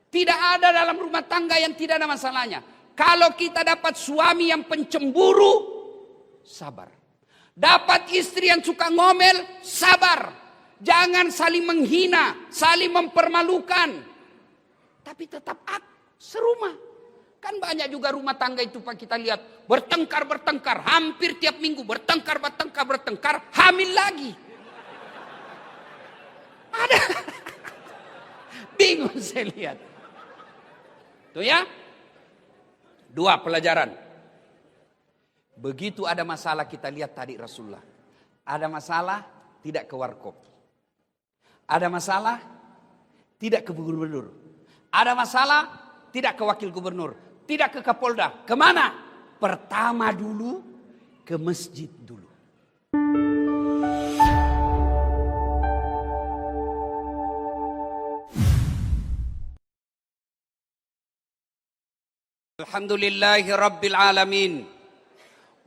Tidak ada dalam rumah tangga yang tidak ada masalahnya. Kalau kita dapat suami yang pencemburu, sabar. Dapat istri yang suka ngomel, sabar. Jangan saling menghina, saling mempermalukan. Tapi tetap serumah. Kan banyak juga rumah tangga itu Pak kita lihat. Bertengkar. Hampir tiap minggu bertengkar. Hamil lagi. Ada. Bingung saya lihat. Tuh ya. 2 pelajaran. Begitu ada masalah kita lihat tadi Rasulullah. Ada masalah tidak ke warkop. Ada masalah tidak ke gubernur. Ada masalah tidak ke wakil gubernur. Tidak ke Kapolda. Kemana? Pertama dulu ke masjid dulu. Alhamdulillahi Rabbil Alamin.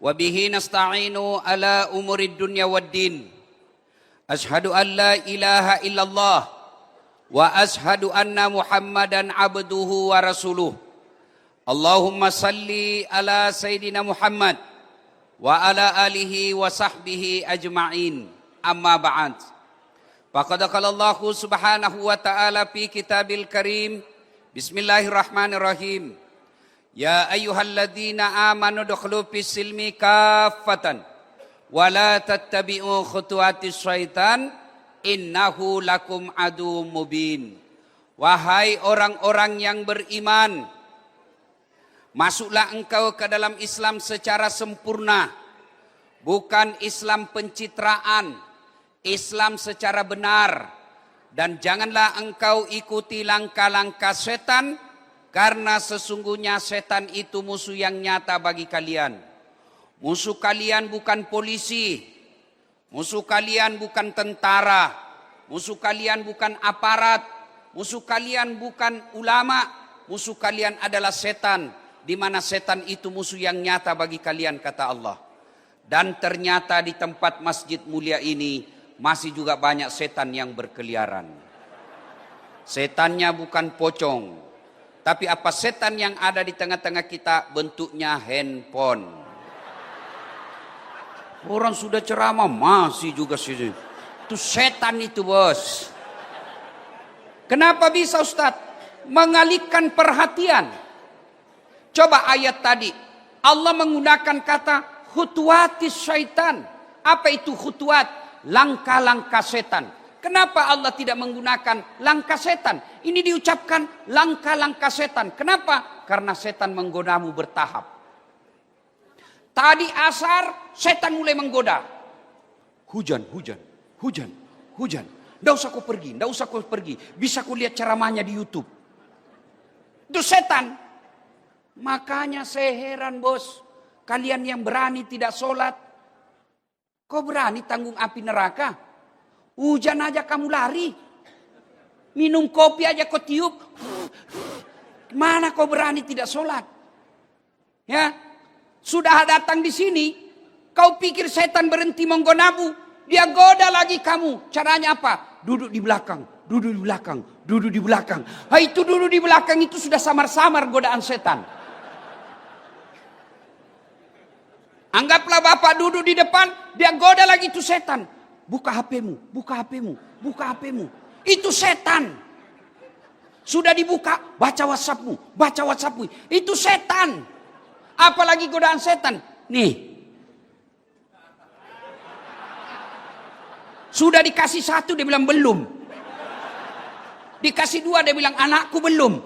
Wabihi nasta'inu ala umurid dunya waddin. Ashhadu an la ilaha illallah. Wa ashhadu anna Muhammadan abduhu wa rasuluh. Allahumma salli ala Sayyidina Muhammad. Wa ala alihi wa sahbihi ajma'in. Amma ba'd. Faqad qala Allahu subhanahu wa ta'ala fi kitabil karim. Bismillahirrahmanirrahim. Ya ayyuhalladzina amanu dukhulu fis silmi kaffatan wa la tattabi'u khutuwatis syaitan innahu lakum aduwwum mubin. Wahai orang-orang yang beriman, masuklah engkau ke dalam Islam secara sempurna, bukan Islam pencitraan, Islam secara benar, dan janganlah engkau ikuti langkah-langkah setan. Karena sesungguhnya setan itu musuh yang nyata bagi kalian. Musuh kalian bukan polisi. Musuh kalian bukan tentara. Musuh kalian bukan aparat. Musuh kalian bukan ulama. Musuh kalian adalah setan. Di mana setan itu musuh yang nyata bagi kalian, kata Allah. Dan ternyata di tempat masjid mulia ini masih juga banyak setan yang berkeliaran. Setannya bukan pocong. Tapi apa setan yang ada di tengah-tengah kita bentuknya handphone. Orang sudah ceramah masih juga sini. Itu setan itu bos. Kenapa bisa Ustaz? Mengalihkan perhatian. Coba ayat tadi. Allah menggunakan kata khutuwatis syaitan. Apa itu khutuwat? Langkah-langkah setan. Kenapa Allah tidak menggunakan langkah setan? Ini diucapkan langkah-langkah setan. Kenapa? Karena setan menggodamu bertahap. Tadi asar, setan mulai menggoda. Hujan. Nggak usah kau pergi. Bisa kau lihat ceramahnya di YouTube. Itu setan. Makanya saya heran bos. Kalian yang berani tidak sholat. Kau berani tanggung api neraka? Hujan aja kamu lari. Minum kopi aja kau tiup. Mana kau berani tidak sholat? Ya, sudah datang di sini. Kau pikir setan berhenti menggodamu. Dia goda lagi kamu. Caranya apa? Duduk di belakang. Itu duduk di belakang itu sudah samar-samar godaan setan. Anggaplah bapak duduk di depan. Dia goda lagi itu setan. Buka HPmu. Itu setan. Sudah dibuka, baca WhatsAppmu. Itu setan. Apalagi godaan setan. Nih. Sudah dikasih 1, dia bilang belum. Dikasih 2, dia bilang anakku belum.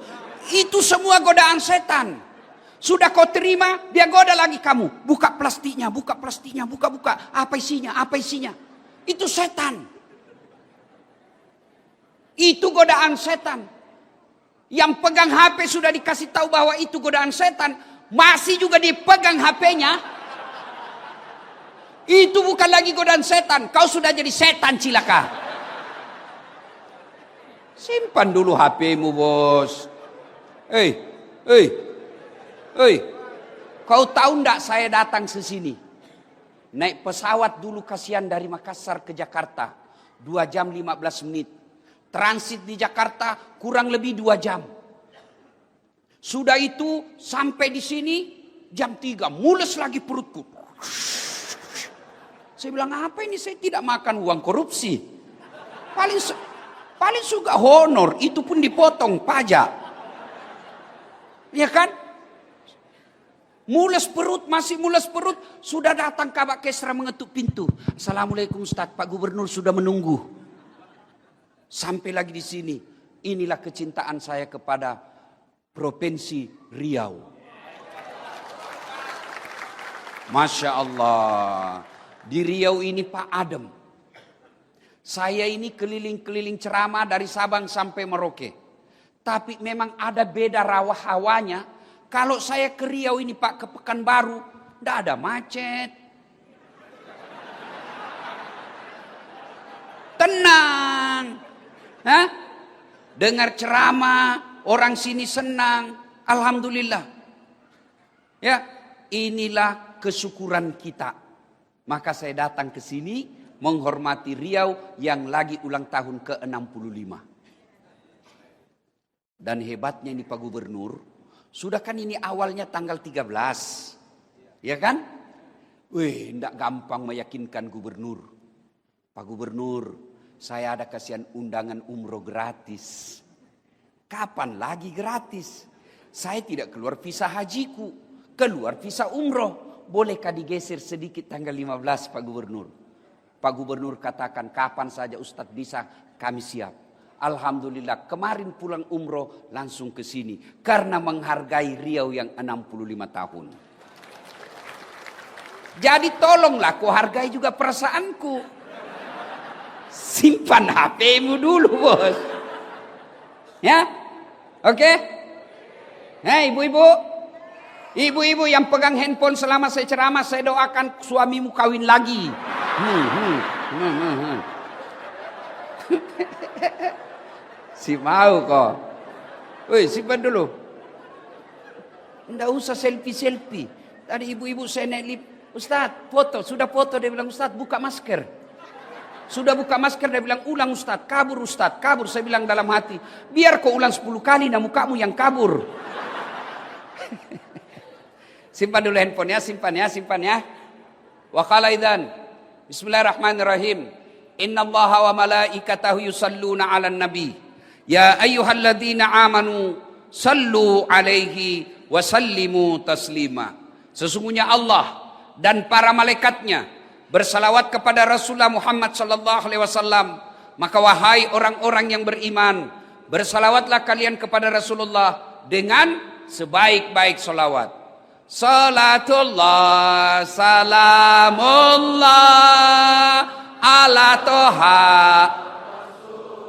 Itu semua godaan setan. Sudah kau terima, dia goda lagi kamu. Buka plastiknya. Apa isinya? Itu setan. Itu godaan setan. Yang pegang HP sudah dikasih tahu bahwa itu godaan setan. Masih juga dipegang HP-nya. Itu bukan lagi godaan setan. Kau sudah jadi setan cilaka. Simpan dulu HP-mu bos. Hei. Kau tahu enggak saya datang ke sini? Naik pesawat dulu kasihan dari Makassar ke Jakarta. 2 jam 15 menit. Transit di Jakarta kurang lebih 2 jam. Sudah itu sampai di sini jam 3, mules lagi perutku. Saya bilang, apa ini, saya tidak makan uang korupsi. Paling suka honor, itu pun dipotong pajak. Ya kan? Mules perut, masih mules perut. Sudah datang Kabak Kesra mengetuk pintu. Assalamualaikum Ustaz, Pak Gubernur sudah menunggu. Sampai lagi di sini. Inilah kecintaan saya kepada Provinsi Riau. Masya Allah. Di Riau ini Pak adem. Saya ini keliling-keliling ceramah dari Sabang sampai Merauke. Tapi memang ada beda rawa hawanya. Kalau saya ke Riau ini Pak, ke Pekanbaru, tidak ada macet. Tenang. Hah? Dengar ceramah, orang sini senang. Alhamdulillah. Ya, inilah kesyukuran kita. Maka saya datang ke sini menghormati Riau yang lagi ulang tahun ke-65. Dan hebatnya ini Pak Gubernur, sudah kan ini awalnya tanggal 13. Ya kan? Wih, tidak gampang meyakinkan Gubernur. Pak Gubernur, saya ada kasihan undangan umroh gratis. Kapan lagi gratis? Saya tidak keluar visa hajiku, keluar visa umroh. Bolehkah digeser sedikit tanggal 15 Pak Gubernur? Pak Gubernur katakan kapan saja Ustadz bisa, kami siap. Alhamdulillah kemarin pulang umroh langsung ke sini. Karena menghargai Riau yang 65 tahun. Jadi tolonglah kau hargai juga perasaanku. Simpan HP-mu dulu bos. Ya, oke? Hei ibu-ibu. Ibu-ibu yang pegang handphone selama saya ceramah, saya doakan suamimu kawin lagi. Si mau kok. Woi, simpan dulu. Nggak usah selfie-selfie. Tadi ibu-ibu saya naik lift. Ustadz, foto. Sudah foto. Dia bilang, Ustadz buka masker. Sudah buka masker. Dia bilang, ulang Ustadz. Kabur Ustadz, kabur. Saya bilang dalam hati, biar kau ulang 10 kali, nah mukamu yang kabur. Simpan dulu handphone ya, simpan ya. Wa qala idzan. Bismillahirrahmanirrahim. Innallaha wa malaikatahu yusalluna 'alan nabi. Ya ayyuhalladzina amanu sallu 'alaihi wa sallimu taslima. Sesungguhnya Allah dan para malaikatnya bersalawat kepada Rasulullah Muhammad sallallahu alaihi wasallam. Maka wahai orang-orang yang beriman, bersalawatlah kalian kepada Rasulullah dengan sebaik-baik salawat. Salatullah salamullah ala toha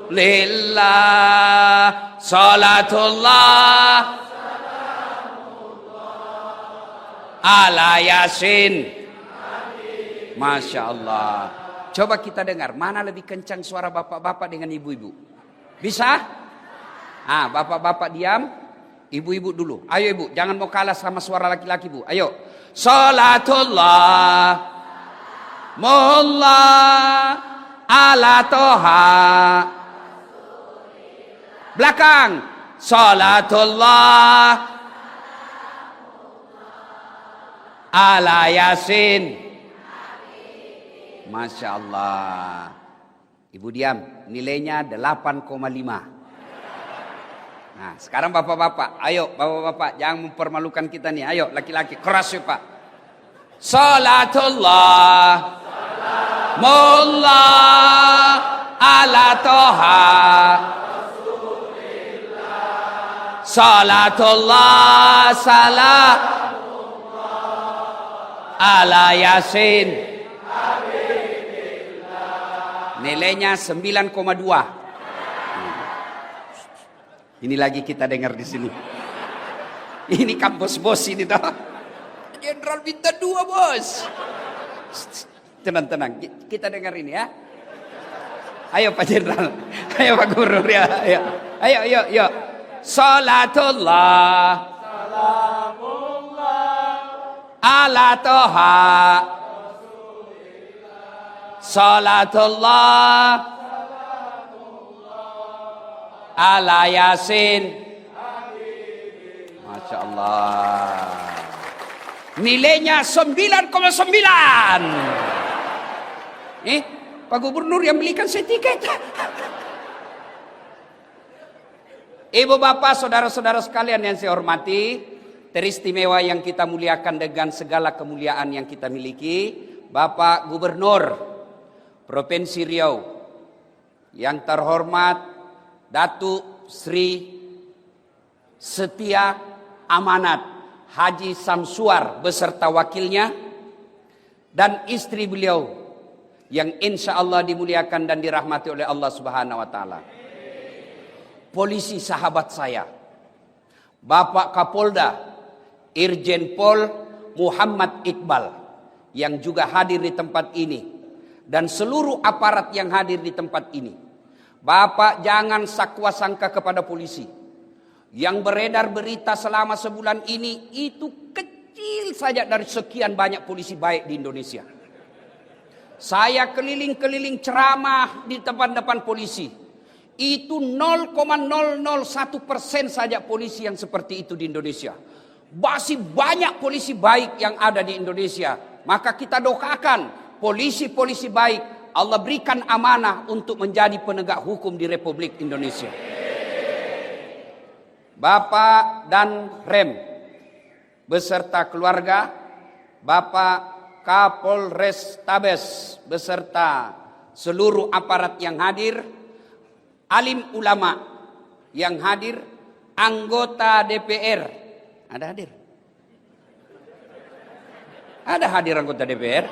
lillah. Salatullah ala yasin. Masya Allah. Coba kita dengar mana lebih kencang suara bapak-bapak dengan ibu-ibu. Bisa? Bapak-bapak diam. Ibu-ibu dulu. Ayo ibu, jangan mau kalah sama suara laki-laki bu. Ayo. Salatullah mullah ala toha. Belakang. Salatullah ala yasin. Masya Allah. Ibu diam. Nilainya 8,5. Nah, sekarang bapak-bapak, ayo bapak-bapak, jangan mempermalukan kita nih. Ayo laki-laki, keras ya Pak. Salatullah mullah ala toha. Salatullah salam ala yasin. Nilainya 9,2. Ini lagi kita dengar di sini. Ini kampus bos ini toh. Jenderal minta 2 bos. Tenang. Kita dengar ini ya. Ayo Pak Jenderal. Ayo Pak Guru ya. Ayo. Salatullah. Ala toha. Salatullah. Ala yasin. Masya Allah. Nilainya 9,9. Pak Gubernur yang belikan saya tiket. Ibu bapak, saudara-saudara sekalian yang saya hormati, teristimewa yang kita muliakan dengan segala kemuliaan yang kita miliki, Bapak Gubernur Provinsi Riau yang terhormat Datuk Sri Setia Amanat Haji Samsuar beserta wakilnya dan istri beliau yang insya Allah dimuliakan dan dirahmati oleh Allah Subhanahu wa Ta'ala. Polisi sahabat saya, Bapak Kapolda Irjen Pol Muhammad Iqbal yang juga hadir di tempat ini dan seluruh aparat yang hadir di tempat ini. Bapak jangan sakwa sangka kepada polisi. Yang beredar berita selama sebulan ini itu kecil saja dari sekian banyak polisi baik di Indonesia. Saya keliling-keliling ceramah di depan polisi. Itu 0,001% saja polisi yang seperti itu di Indonesia. Masih banyak polisi baik yang ada di Indonesia. Maka kita doakan polisi-polisi baik Allah berikan amanah untuk menjadi penegak hukum di Republik Indonesia. Bapak dan Rem beserta keluarga, Bapak Kapolres Tabes beserta seluruh aparat yang hadir, alim ulama yang hadir, anggota DPR. Ada hadir? Ada hadir anggota DPR?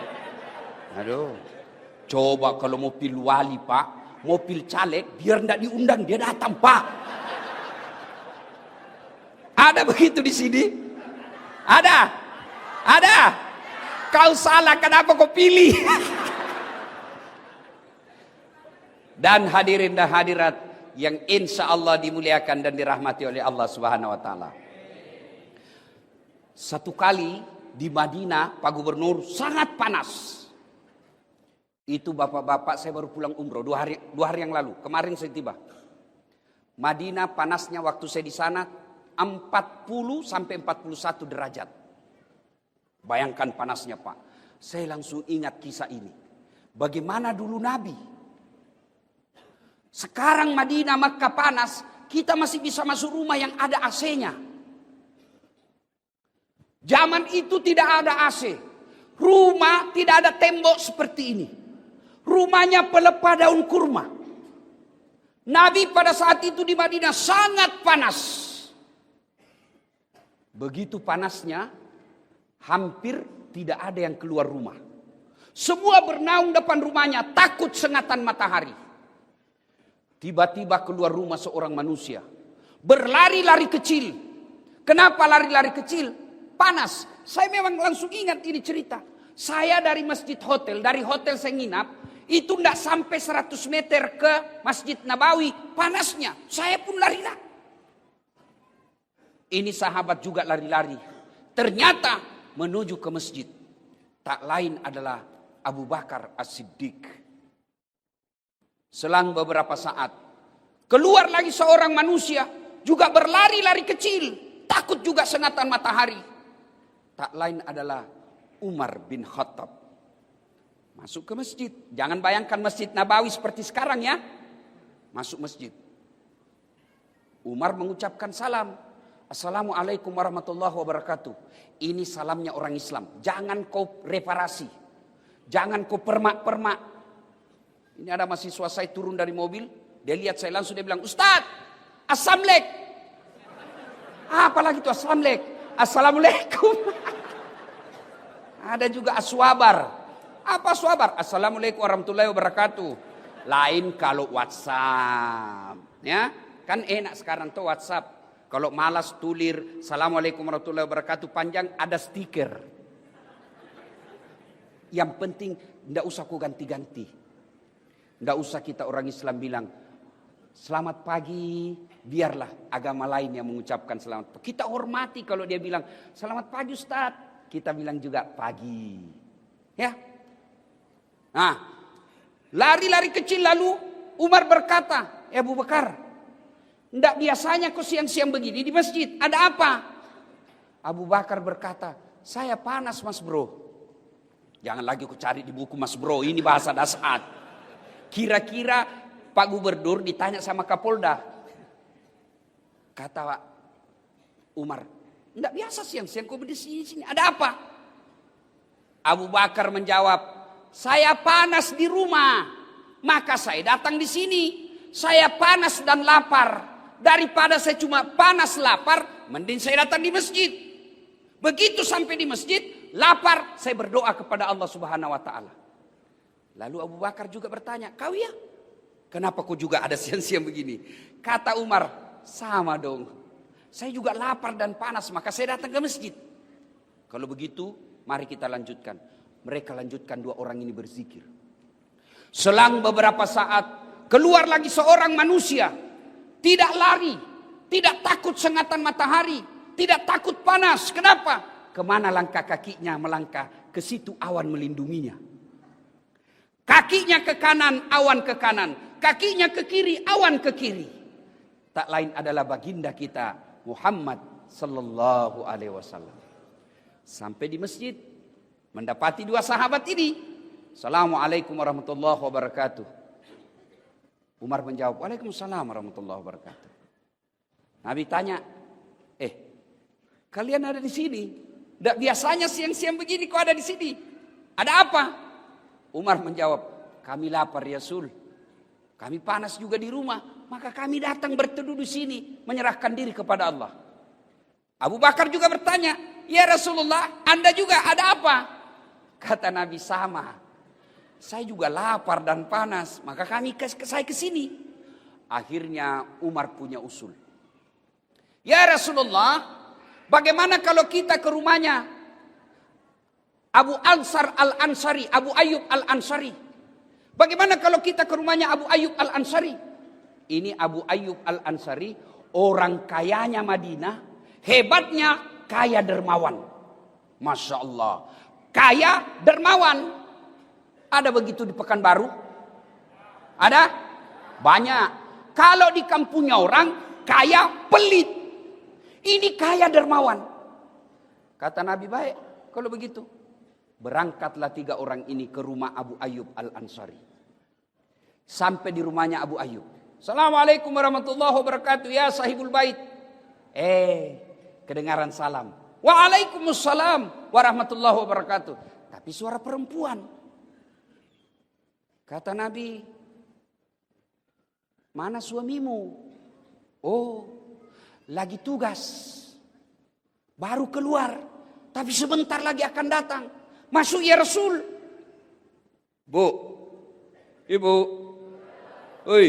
Aduh, coba kalau mau pilih wali Pak, mau pilih caleg, biar tidak diundang dia datang Pak. Ada begitu di sini? Ada? Ada? Kau salah, kenapa kau pilih? Dan hadirin dan hadirat yang insya Allah dimuliakan dan dirahmati oleh Allah Subhanahu wa Ta'ala. Satu kali di Madinah, Pak Gubernur, sangat panas. Itu bapak-bapak, saya baru pulang umroh 2 hari yang lalu. Kemarin saya tiba. Madinah panasnya waktu saya di sana 40 sampai 41 derajat. Bayangkan panasnya Pak. Saya langsung ingat kisah ini. Bagaimana dulu Nabi. Sekarang Madinah, Makkah panas, kita masih bisa masuk rumah yang ada AC-nya. Zaman itu tidak ada AC. Rumah tidak ada tembok seperti ini. Rumahnya pelepah daun kurma. Nabi pada saat itu di Madinah sangat panas. Begitu panasnya, hampir tidak ada yang keluar rumah. Semua bernaung depan rumahnya, takut sengatan matahari. Tiba-tiba keluar rumah seorang manusia. Berlari-lari kecil. Kenapa lari-lari kecil? Panas. Saya memang langsung ingat ini cerita. Saya dari masjid hotel, dari hotel saya nginap, itu tidak sampai 100 meter ke Masjid Nabawi. Panasnya, saya pun lari-lari. Ini sahabat juga lari-lari. Ternyata menuju ke masjid. Tak lain adalah Abu Bakar As-Siddiq. Selang beberapa saat, keluar lagi seorang manusia, juga berlari-lari kecil, takut juga sengatan matahari. Tak lain adalah Umar bin Khattab. Masuk ke masjid. Jangan bayangkan Masjid Nabawi seperti sekarang ya. Masuk masjid. Umar mengucapkan salam. Assalamualaikum warahmatullahi wabarakatuh. Ini salamnya orang Islam. Jangan kau reparasi. Jangan kau permak-permak. Ini ada mahasiswa saya turun dari mobil. Dia lihat saya langsung dia bilang, Ustadz, Assalamualaikum. Apalagi itu Assalamualaikum. Assalamualaikum. Ada juga aswabar. Apa aswabar? Assalamualaikum warahmatullahi wabarakatuh. Lain kalau WhatsApp. Ya, kan enak sekarang tuh WhatsApp. Kalau malas tulir, Assalamualaikum warahmatullahi wabarakatuh panjang, ada stiker. Yang penting tidak usah ku ganti-ganti. Tidak usah kita orang Islam bilang, selamat pagi, biarlah agama lain yang mengucapkan selamat pagi. Kita hormati kalau dia bilang, selamat pagi Ustadz. Kita bilang juga pagi. Ya. Nah, lari-lari kecil lalu Umar berkata, Abu Bakar, tidak biasanya kau siang-siang begini di masjid. Ada apa? Abu Bakar berkata, saya panas mas bro. Jangan lagi aku cari di buku mas bro, ini bahasa dasar. Kira-kira Pak Gubernur ditanya sama Kapolda. Kata Umar, enggak biasa siang-siang kau di sini. Ada apa? Abu Bakar menjawab, saya panas di rumah. Maka saya datang di sini. Saya panas dan lapar. Daripada saya cuma panas lapar, mending saya datang di masjid. Begitu sampai di masjid, lapar, saya berdoa kepada Allah Subhanahu wa taala. Lalu Abu Bakar juga bertanya, kau ya? Kenapa kau juga ada siang-siang begini? Kata Umar, sama dong. Saya juga lapar dan panas, maka saya datang ke masjid. Kalau begitu, mari kita lanjutkan. Mereka lanjutkan, dua orang ini berzikir. Selang beberapa saat, keluar lagi seorang manusia. Tidak lari, tidak takut sengatan matahari, tidak takut panas. Kenapa? Kemana langkah kakinya melangkah? Ke situ awan melindunginya. Kakinya ke kanan, awan ke kanan. Kakinya ke kiri, awan ke kiri. Tak lain adalah baginda kita, Muhammad sallallahu alaihi wasallam. Sampai di masjid, mendapati dua sahabat ini. Assalamualaikum warahmatullahi wabarakatuh. Umar menjawab, waalaikumsalam warahmatullahi wabarakatuh. Nabi tanya, kalian ada di sini? Tidak biasanya siang-siang begini kok ada di sini. Ada apa? Umar menjawab, kami lapar ya Rasul. Kami panas juga di rumah. Maka kami datang berteduh di sini. Menyerahkan diri kepada Allah. Abu Bakar juga bertanya, ya Rasulullah, Anda juga ada apa? Kata Nabi, sama. Saya juga lapar dan panas. Maka saya ke sini. Akhirnya Umar punya usul. Ya Rasulullah, bagaimana kalau kita ke rumahnya Abu Ansar Al-Ansari, Abu Ayyub Al-Ansari? Bagaimana kalau kita ke rumahnya Abu Ayyub Al-Ansari? Ini Abu Ayyub Al-Ansari, orang kayanya Madinah, hebatnya kaya dermawan. Masya Allah, kaya dermawan. Ada begitu di Pekanbaru? Ada? Banyak. Kalau di kampungnya orang, kaya pelit. Ini kaya dermawan. Kata Nabi, baik kalau begitu. Berangkatlah 3 orang ini ke rumah Abu Ayyub Al-Ansari. Sampai di rumahnya Abu Ayyub. Assalamualaikum warahmatullahi wabarakatuh. Ya sahibul bait. Kedengaran salam. Waalaikumsalam warahmatullahi wabarakatuh. Tapi suara perempuan. Kata Nabi, mana suamimu? Oh, lagi tugas. Baru keluar. Tapi sebentar lagi akan datang. Masuk ya Rasul. Bu, ibu. Oi.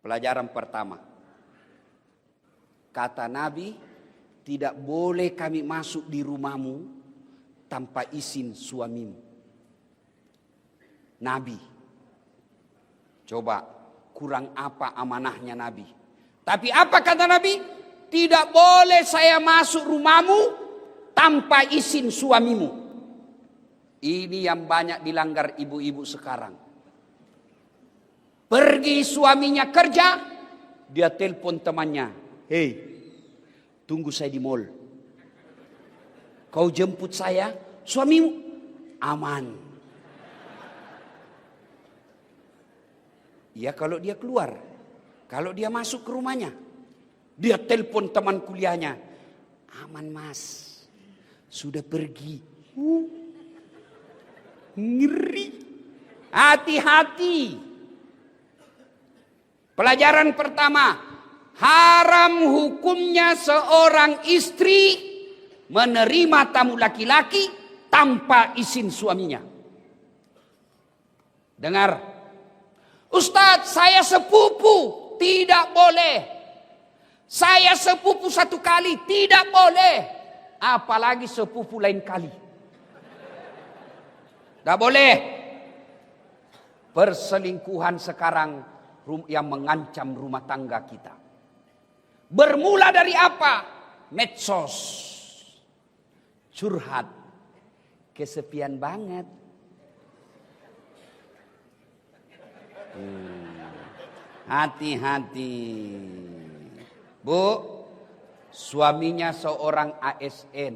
Pelajaran pertama. Kata Nabi, tidak boleh kami masuk di rumahmu tanpa izin suamimu. Nabi. Coba kurang apa amanahnya Nabi. Tapi apa kata Nabi? Tidak boleh saya masuk rumahmu tanpa izin suamimu. Ini yang banyak dilanggar ibu-ibu sekarang. Pergi suaminya kerja, dia telepon temannya. Hei, tunggu saya di mall. Kau jemput saya, suamimu aman. Ya kalau dia keluar. Kalau dia masuk ke rumahnya. Dia telepon teman kuliahnya. Aman mas. Sudah pergi. Ngeri. Hati-hati. Pelajaran pertama. Haram hukumnya seorang istri menerima tamu laki-laki tanpa izin suaminya. Dengar. Ustadz, saya sepupu, tidak boleh. Saya sepupu 1 kali, tidak boleh. Apalagi sepupu lain kali. Tidak boleh. Perselingkuhan sekarang yang mengancam rumah tangga kita. Bermula dari apa? Medsos. Curhat. Kesepian banget. Hati-hati. Bu, Suaminya seorang ASN.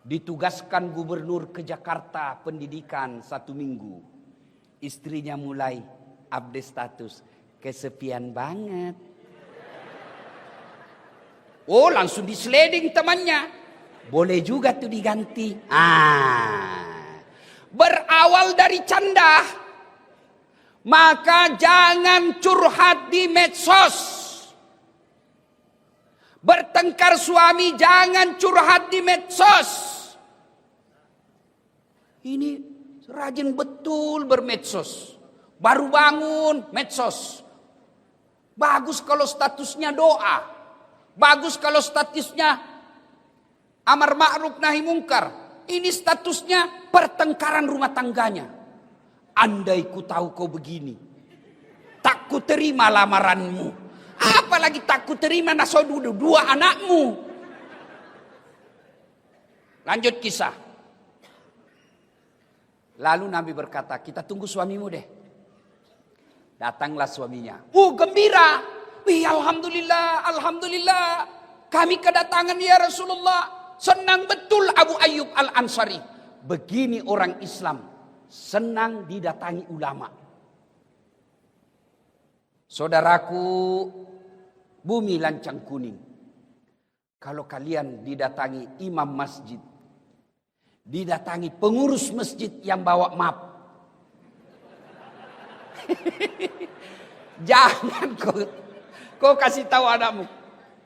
Ditugaskan gubernur ke Jakarta pendidikan 1 minggu. Istrinya mulai update status. Kesepian banget. Oh, langsung di-sliding temannya. Boleh juga tuh diganti. Berawal dari canda. Maka jangan curhat di medsos. Bertengkar suami jangan curhat di medsos. Ini rajin betul bermedsos. Baru bangun medsos. Bagus kalau statusnya doa. Bagus kalau statusnya amar ma'ruf nahi mungkar. Ini statusnya pertengkaran rumah tangganya. Andai ku tahu kau begini, tak ku terima lamaranmu. Apalagi tak ku terima nasodudu 2 anakmu. Lanjut kisah. Lalu Nabi berkata, kita tunggu suamimu deh. Datanglah suaminya. Gembira. Alhamdulillah, alhamdulillah. Kami kedatangan ya Rasulullah. Senang betul Abu Ayyub Al-Ansari. Begini orang Islam. Senang didatangi ulama. Saudaraku, bumi lancang kuning. Kalau kalian didatangi imam masjid, didatangi pengurus masjid yang bawa map, jangan kau kasih tahu anakmu.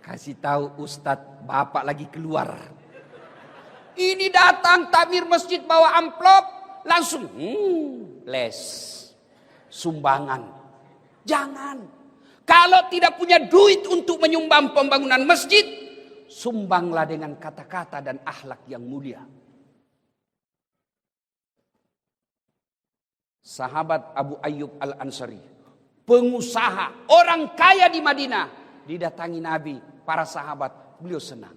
Kasih tahu Ustadz, bapak lagi keluar. Ini datang takmir masjid bawa amplop, langsung les sumbangan. Jangan. Kalau tidak punya duit untuk menyumbang pembangunan masjid, sumbanglah dengan kata-kata dan akhlak yang mulia. Sahabat Abu Ayyub Al-Ansari, pengusaha, orang kaya di Madinah, didatangi Nabi, para sahabat, beliau senang.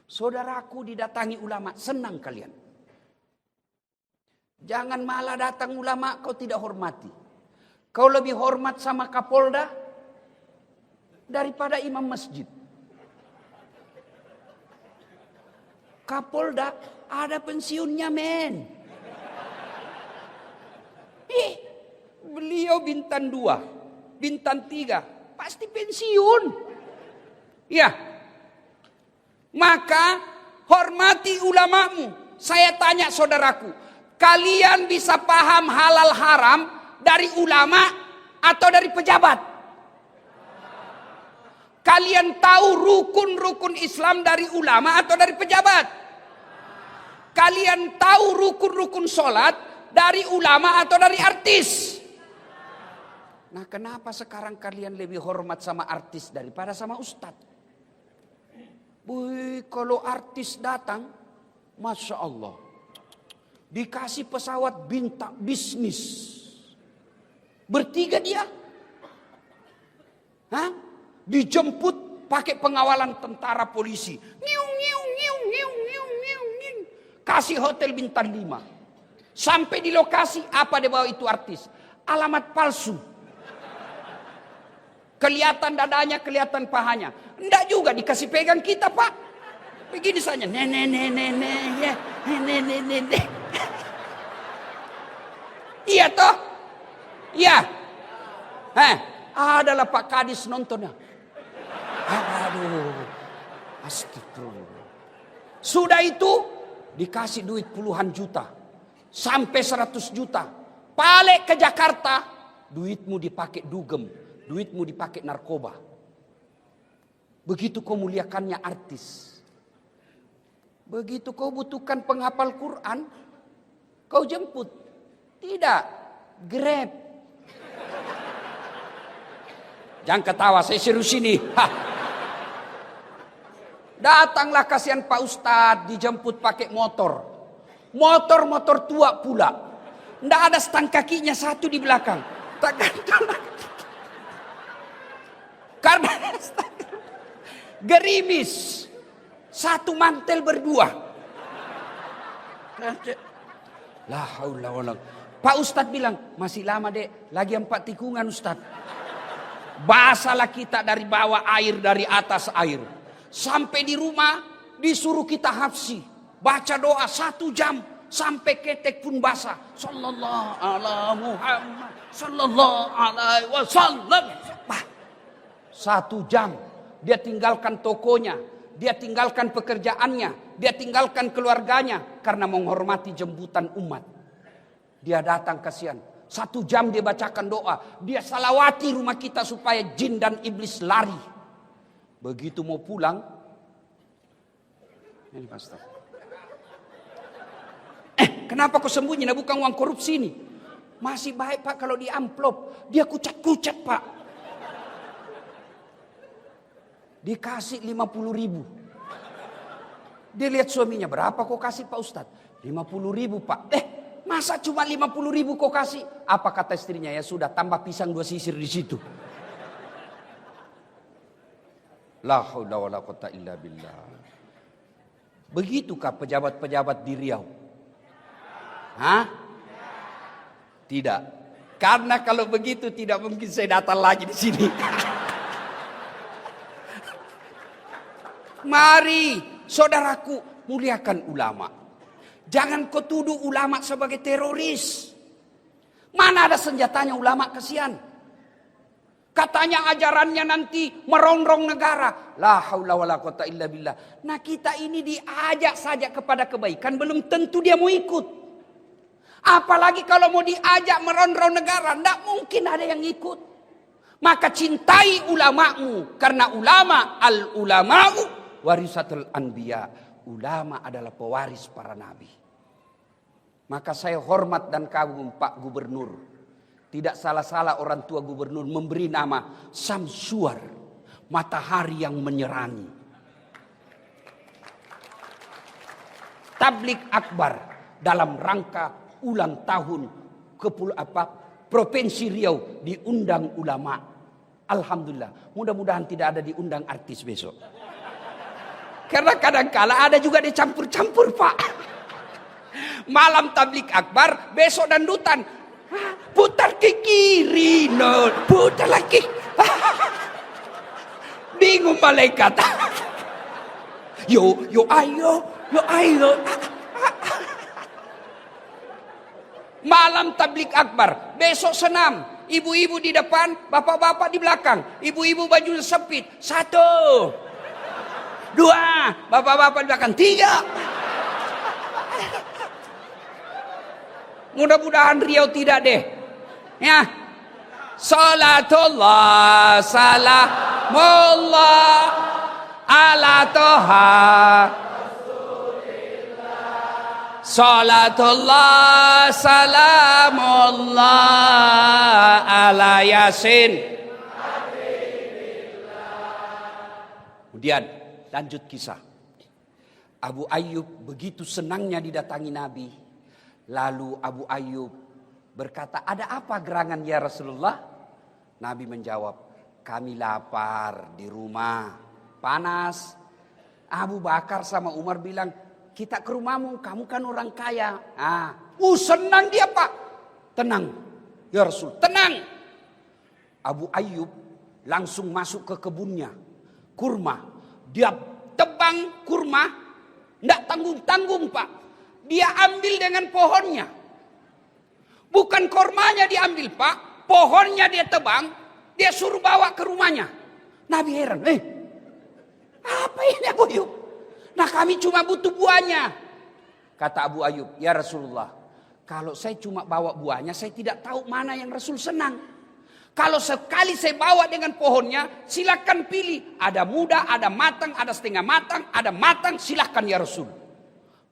Saudaraku didatangi ulama, senang kalian. Jangan malah datang ulama kau tidak hormati. Kau lebih hormat sama Kapolda daripada imam masjid. Kapolda ada pensiunnya men. Beliau bintang 2, bintang 3, pasti pensiun. Ya. Maka hormati ulamamu. Saya tanya saudaraku, kalian bisa paham halal haram dari ulama atau dari pejabat? Kalian tahu rukun-rukun Islam dari ulama atau dari pejabat? Kalian tahu rukun-rukun sholat dari ulama atau dari artis? Nah, kenapa sekarang kalian lebih hormat sama artis daripada sama ustadz? Kalau artis datang, Masya Allah, dikasih pesawat bintang bisnis. Bertiga dia. Dijemput pakai pengawalan tentara polisi. Kasih hotel bintang 5. Sampai di lokasi, apa dia bawa itu artis? Alamat palsu. Kelihatan dadanya, kelihatan pahanya. Enggak juga dikasih pegang kita, Pak. Begini saja. Nenek. Iya toh? Iya. Adalah Pak Kadis nontonnya. Aduh. Astagfirullah. Sudah itu dikasih duit puluhan juta. Sampai 100 juta. Balik ke Jakarta. Duitmu dipakai dugem. Duitmu dipakai narkoba. Begitu kau muliakannya artis. Begitu kau butuhkan penghafal Quran, kau jemput. Tidak, Grab. Jangan ketawa, saya serius ini. Datanglah kasihan Pak Ustadz, dijemput pakai motor. Motor tua pula. Tidak ada stang kakinya satu di belakang. Karena gerimis. Satu mantel berdua. La haula wala. Pak Ustadz bilang, masih lama dek, lagi 4 tikungan Ustadz. Basalah kita dari bawah air, dari atas air. Sampai di rumah disuruh kita hafsi. Baca doa 1 jam. Sampai ketek pun basah. Sallallahu ala Muhammad. Sallallahu alaihi wasallam. 1 jam. Dia tinggalkan tokonya. Dia tinggalkan pekerjaannya. Dia tinggalkan keluarganya. Karena menghormati jemputan umat. Dia datang kasihan. 1 jam dia bacakan doa. Dia salawati rumah kita supaya jin dan iblis lari. Begitu mau pulang. Ini pastor. Kenapa kau sembunyi? Nah, bukan uang korupsi ini. Masih baik Pak kalau di amplop. Dia kucat-kucat Pak. Dikasih 50.000. Dia lihat suaminya. Berapa kau kasih Pak Ustadz? 50.000 Pak. Masa cuma 50.000 kau kasih? Apa kata istrinya? Ya sudah, tambah pisang 2 sisir di situ. La haula wala quwata illa billah. Begitukah pejabat-pejabat di Riau? Hah? Tidak. Karena kalau begitu tidak mungkin saya datang lagi di sini. Mari saudaraku muliakan ulama. Jangan kau tuduh ulama sebagai teroris. Mana ada senjatanya ulama, kasihan. Katanya ajarannya nanti merongrong negara. La haula wala quwata illa billah. Nah kita ini diajak saja kepada kebaikan. Belum tentu dia mau ikut. Apalagi kalau mau diajak merongrong negara. Tidak mungkin ada yang ikut. Maka cintai ulamamu. Karena ulama al-ulama'u warisatul anbiya. Ulama adalah pewaris para nabi. Maka saya hormat dan kagum Pak Gubernur. Tidak salah-salah orang tua gubernur memberi nama Samsuar, matahari yang menyerangi. Tablik Akbar dalam rangka ulang tahun Provinsi Riau diundang ulama. Alhamdulillah. Mudah-mudahan tidak ada diundang artis besok. Karena kadang-kala ada juga dicampur-campur Pak. Malam tablik akbar, besok dandutan. Putar ke kiri, no. Putar lagi. Bingung malaikat. Yo ayo. Malam tablik akbar, besok senam. Ibu-ibu di depan, bapak-bapak di belakang. Ibu-ibu baju sepit. 1, 2, bapak-bapak di belakang. 3. Mudah-mudahan Riau tidak deh. Ya. Salatullah salamullah ala toha. Salatullah salamullah ala Yasin. Kemudian lanjut kisah. Abu Ayyub begitu senangnya didatangi Nabi. Lalu Abu Ayyub berkata, ada apa gerangan ya Rasulullah? Nabi menjawab, kami lapar di rumah, panas. Abu Bakar sama Umar bilang, kita ke rumahmu, kamu kan orang kaya. Senang dia Pak. Tenang, ya Rasul, tenang. Abu Ayyub langsung masuk ke kebunnya, kurma. Dia tebang kurma, tidak tanggung-tanggung Pak. Dia ambil dengan pohonnya. Bukan kormanya diambil Pak. Pohonnya dia tebang. Dia suruh bawa ke rumahnya. Nabi heran. Apa ini Abu Ayyub? Nah kami cuma butuh buahnya. Kata Abu Ayyub. Ya Rasulullah. Kalau saya cuma bawa buahnya. Saya tidak tahu mana yang Rasul senang. Kalau sekali saya bawa dengan pohonnya. Silakan pilih. Ada muda, ada matang, ada setengah matang. Ada matang, silakan ya Rasul.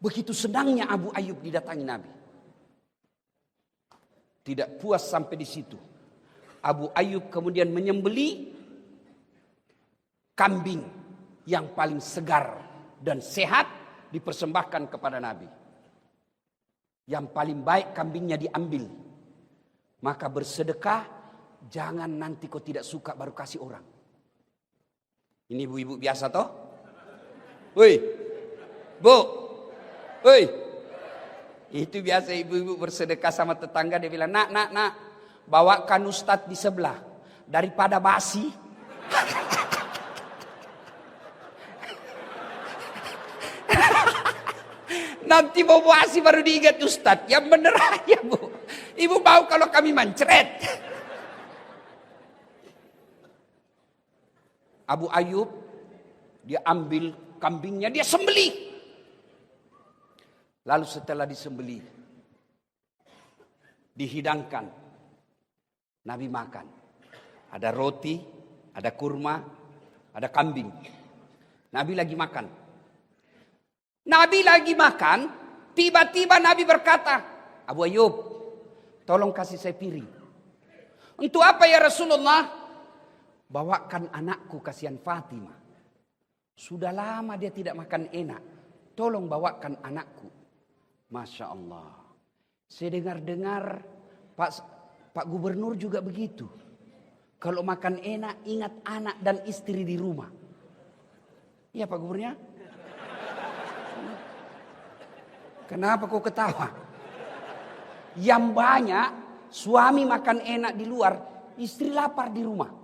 Begitu senangnya Abu Ayyub didatangi Nabi. Tidak puas sampai di situ. Abu Ayyub kemudian menyembeli kambing yang paling segar dan sehat dipersembahkan kepada Nabi. Yang paling baik kambingnya diambil. Maka bersedekah, jangan nanti kau tidak suka baru kasih orang. Ini ibu-ibu biasa toh? Woi, Bu. Woi, itu biasa ibu-ibu bersedekah sama tetangga. Dia bilang, nak, bawakan ustadz di sebelah. Daripada basi. Nanti mau puasi baru diingat Ustadz. Yang bener aja Bu. Ibu mau kalau kami mancret. Abu Ayyub, dia ambil kambingnya, dia sembelih. Lalu setelah disembelih, dihidangkan. Nabi makan. Ada roti, ada kurma, ada kambing. Nabi lagi makan. Nabi lagi makan, tiba-tiba Nabi berkata, Abu Ayyub, tolong kasih saya piring. Untuk apa ya Rasulullah? Bawakan anakku, kasihan Fatimah. Sudah lama dia tidak makan enak. Tolong bawakan anakku. Masya Allah. Saya dengar-dengar Pak Gubernur juga begitu. Kalau makan enak, ingat anak dan istri di rumah. Iya Pak Gubernur. Kenapa kau ketawa? Yang banyak suami makan enak di luar, istri lapar di rumah.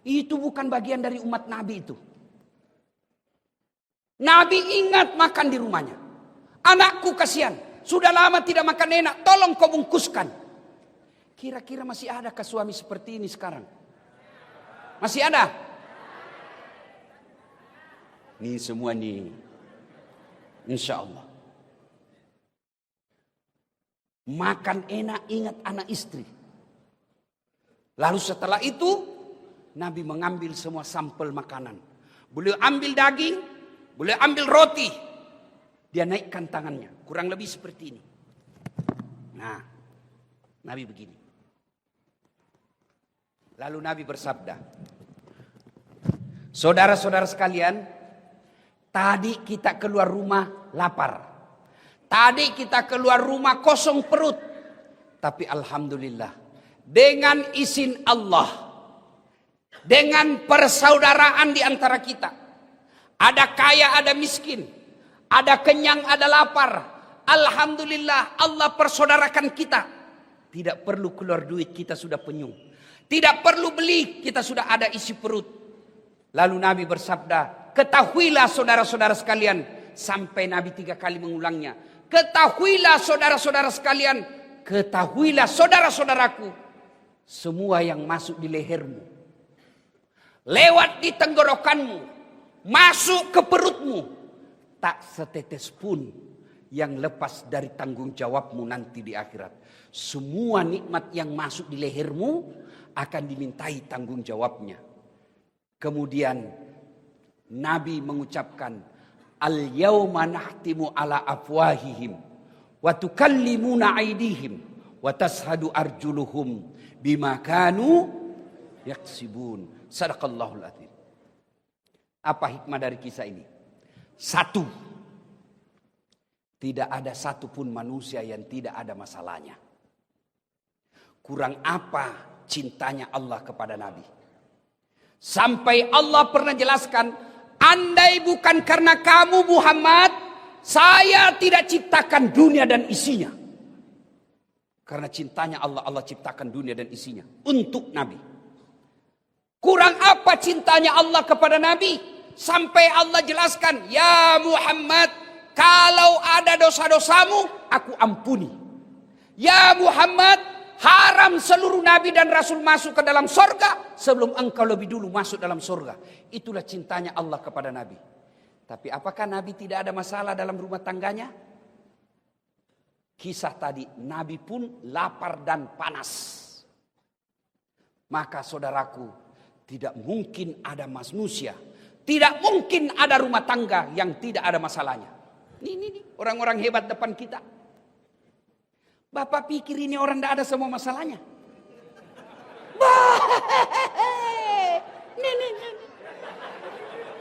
Itu bukan bagian dari umat Nabi itu. Nabi ingat makan di rumahnya. Anakku kasihan, sudah lama tidak makan enak, tolong kau bungkuskan. Kira-kira masih adakah suami seperti ini sekarang? Masih ada? Ini semua nih, insya Allah. Makan enak, ingat anak istri. Lalu setelah itu, Nabi mengambil semua sampel makanan. Beliau ambil daging, beliau ambil roti. Dia naikkan tangannya, kurang lebih seperti ini. Nah, Nabi begini. Lalu Nabi bersabda, saudara-saudara sekalian, tadi kita keluar rumah lapar. Tadi kita keluar rumah kosong perut. Tapi alhamdulillah, dengan izin Allah, dengan persaudaraan di antara kita. Ada kaya, ada miskin. Ada kenyang, ada lapar. Alhamdulillah Allah persaudarakan kita. Tidak perlu keluar duit, kita sudah penyung. Tidak perlu beli, kita sudah ada isi perut. Lalu Nabi bersabda, ketahuilah saudara-saudara sekalian. Sampai Nabi 3 kali mengulangnya. Ketahuilah saudara-saudara sekalian. Ketahuilah saudara-saudaraku. Semua yang masuk di lehermu, lewat di tenggorokanmu, masuk ke perutmu, tak setetes pun yang lepas dari tanggung jawabmu nanti di akhirat. Semua nikmat yang masuk di lehermu akan dimintai tanggung jawabnya. Kemudian Nabi mengucapkan, al-yawma nahtimu ala afwahihim wa tukallimuna aydihim wa tashhadu arjuluhum bima kanu yaksibun. Sadaqallahul adzim. Apa hikmah dari kisah ini? Satu, tidak ada satupun manusia yang tidak ada masalahnya. Kurang apa cintanya Allah kepada Nabi? Sampai Allah pernah jelaskan, andai bukan karena kamu Muhammad, saya tidak ciptakan dunia dan isinya. Karena cintanya Allah, Allah ciptakan dunia dan isinya untuk Nabi. Kurang apa cintanya Allah kepada Nabi? Sampai Allah jelaskan, ya Muhammad, kalau ada dosa-dosamu, aku ampuni. Ya Muhammad, haram seluruh Nabi dan Rasul masuk ke dalam sorga sebelum engkau lebih dulu masuk dalam sorga. Itulah cintanya Allah kepada Nabi. Tapi apakah Nabi tidak ada masalah dalam rumah tangganya? Kisah tadi, Nabi pun lapar dan panas. Maka saudaraku, tidak mungkin ada manusia, tidak mungkin ada rumah tangga yang tidak ada masalahnya. Ini orang-orang hebat depan kita. Bapak pikir ini orang tidak ada semua masalahnya?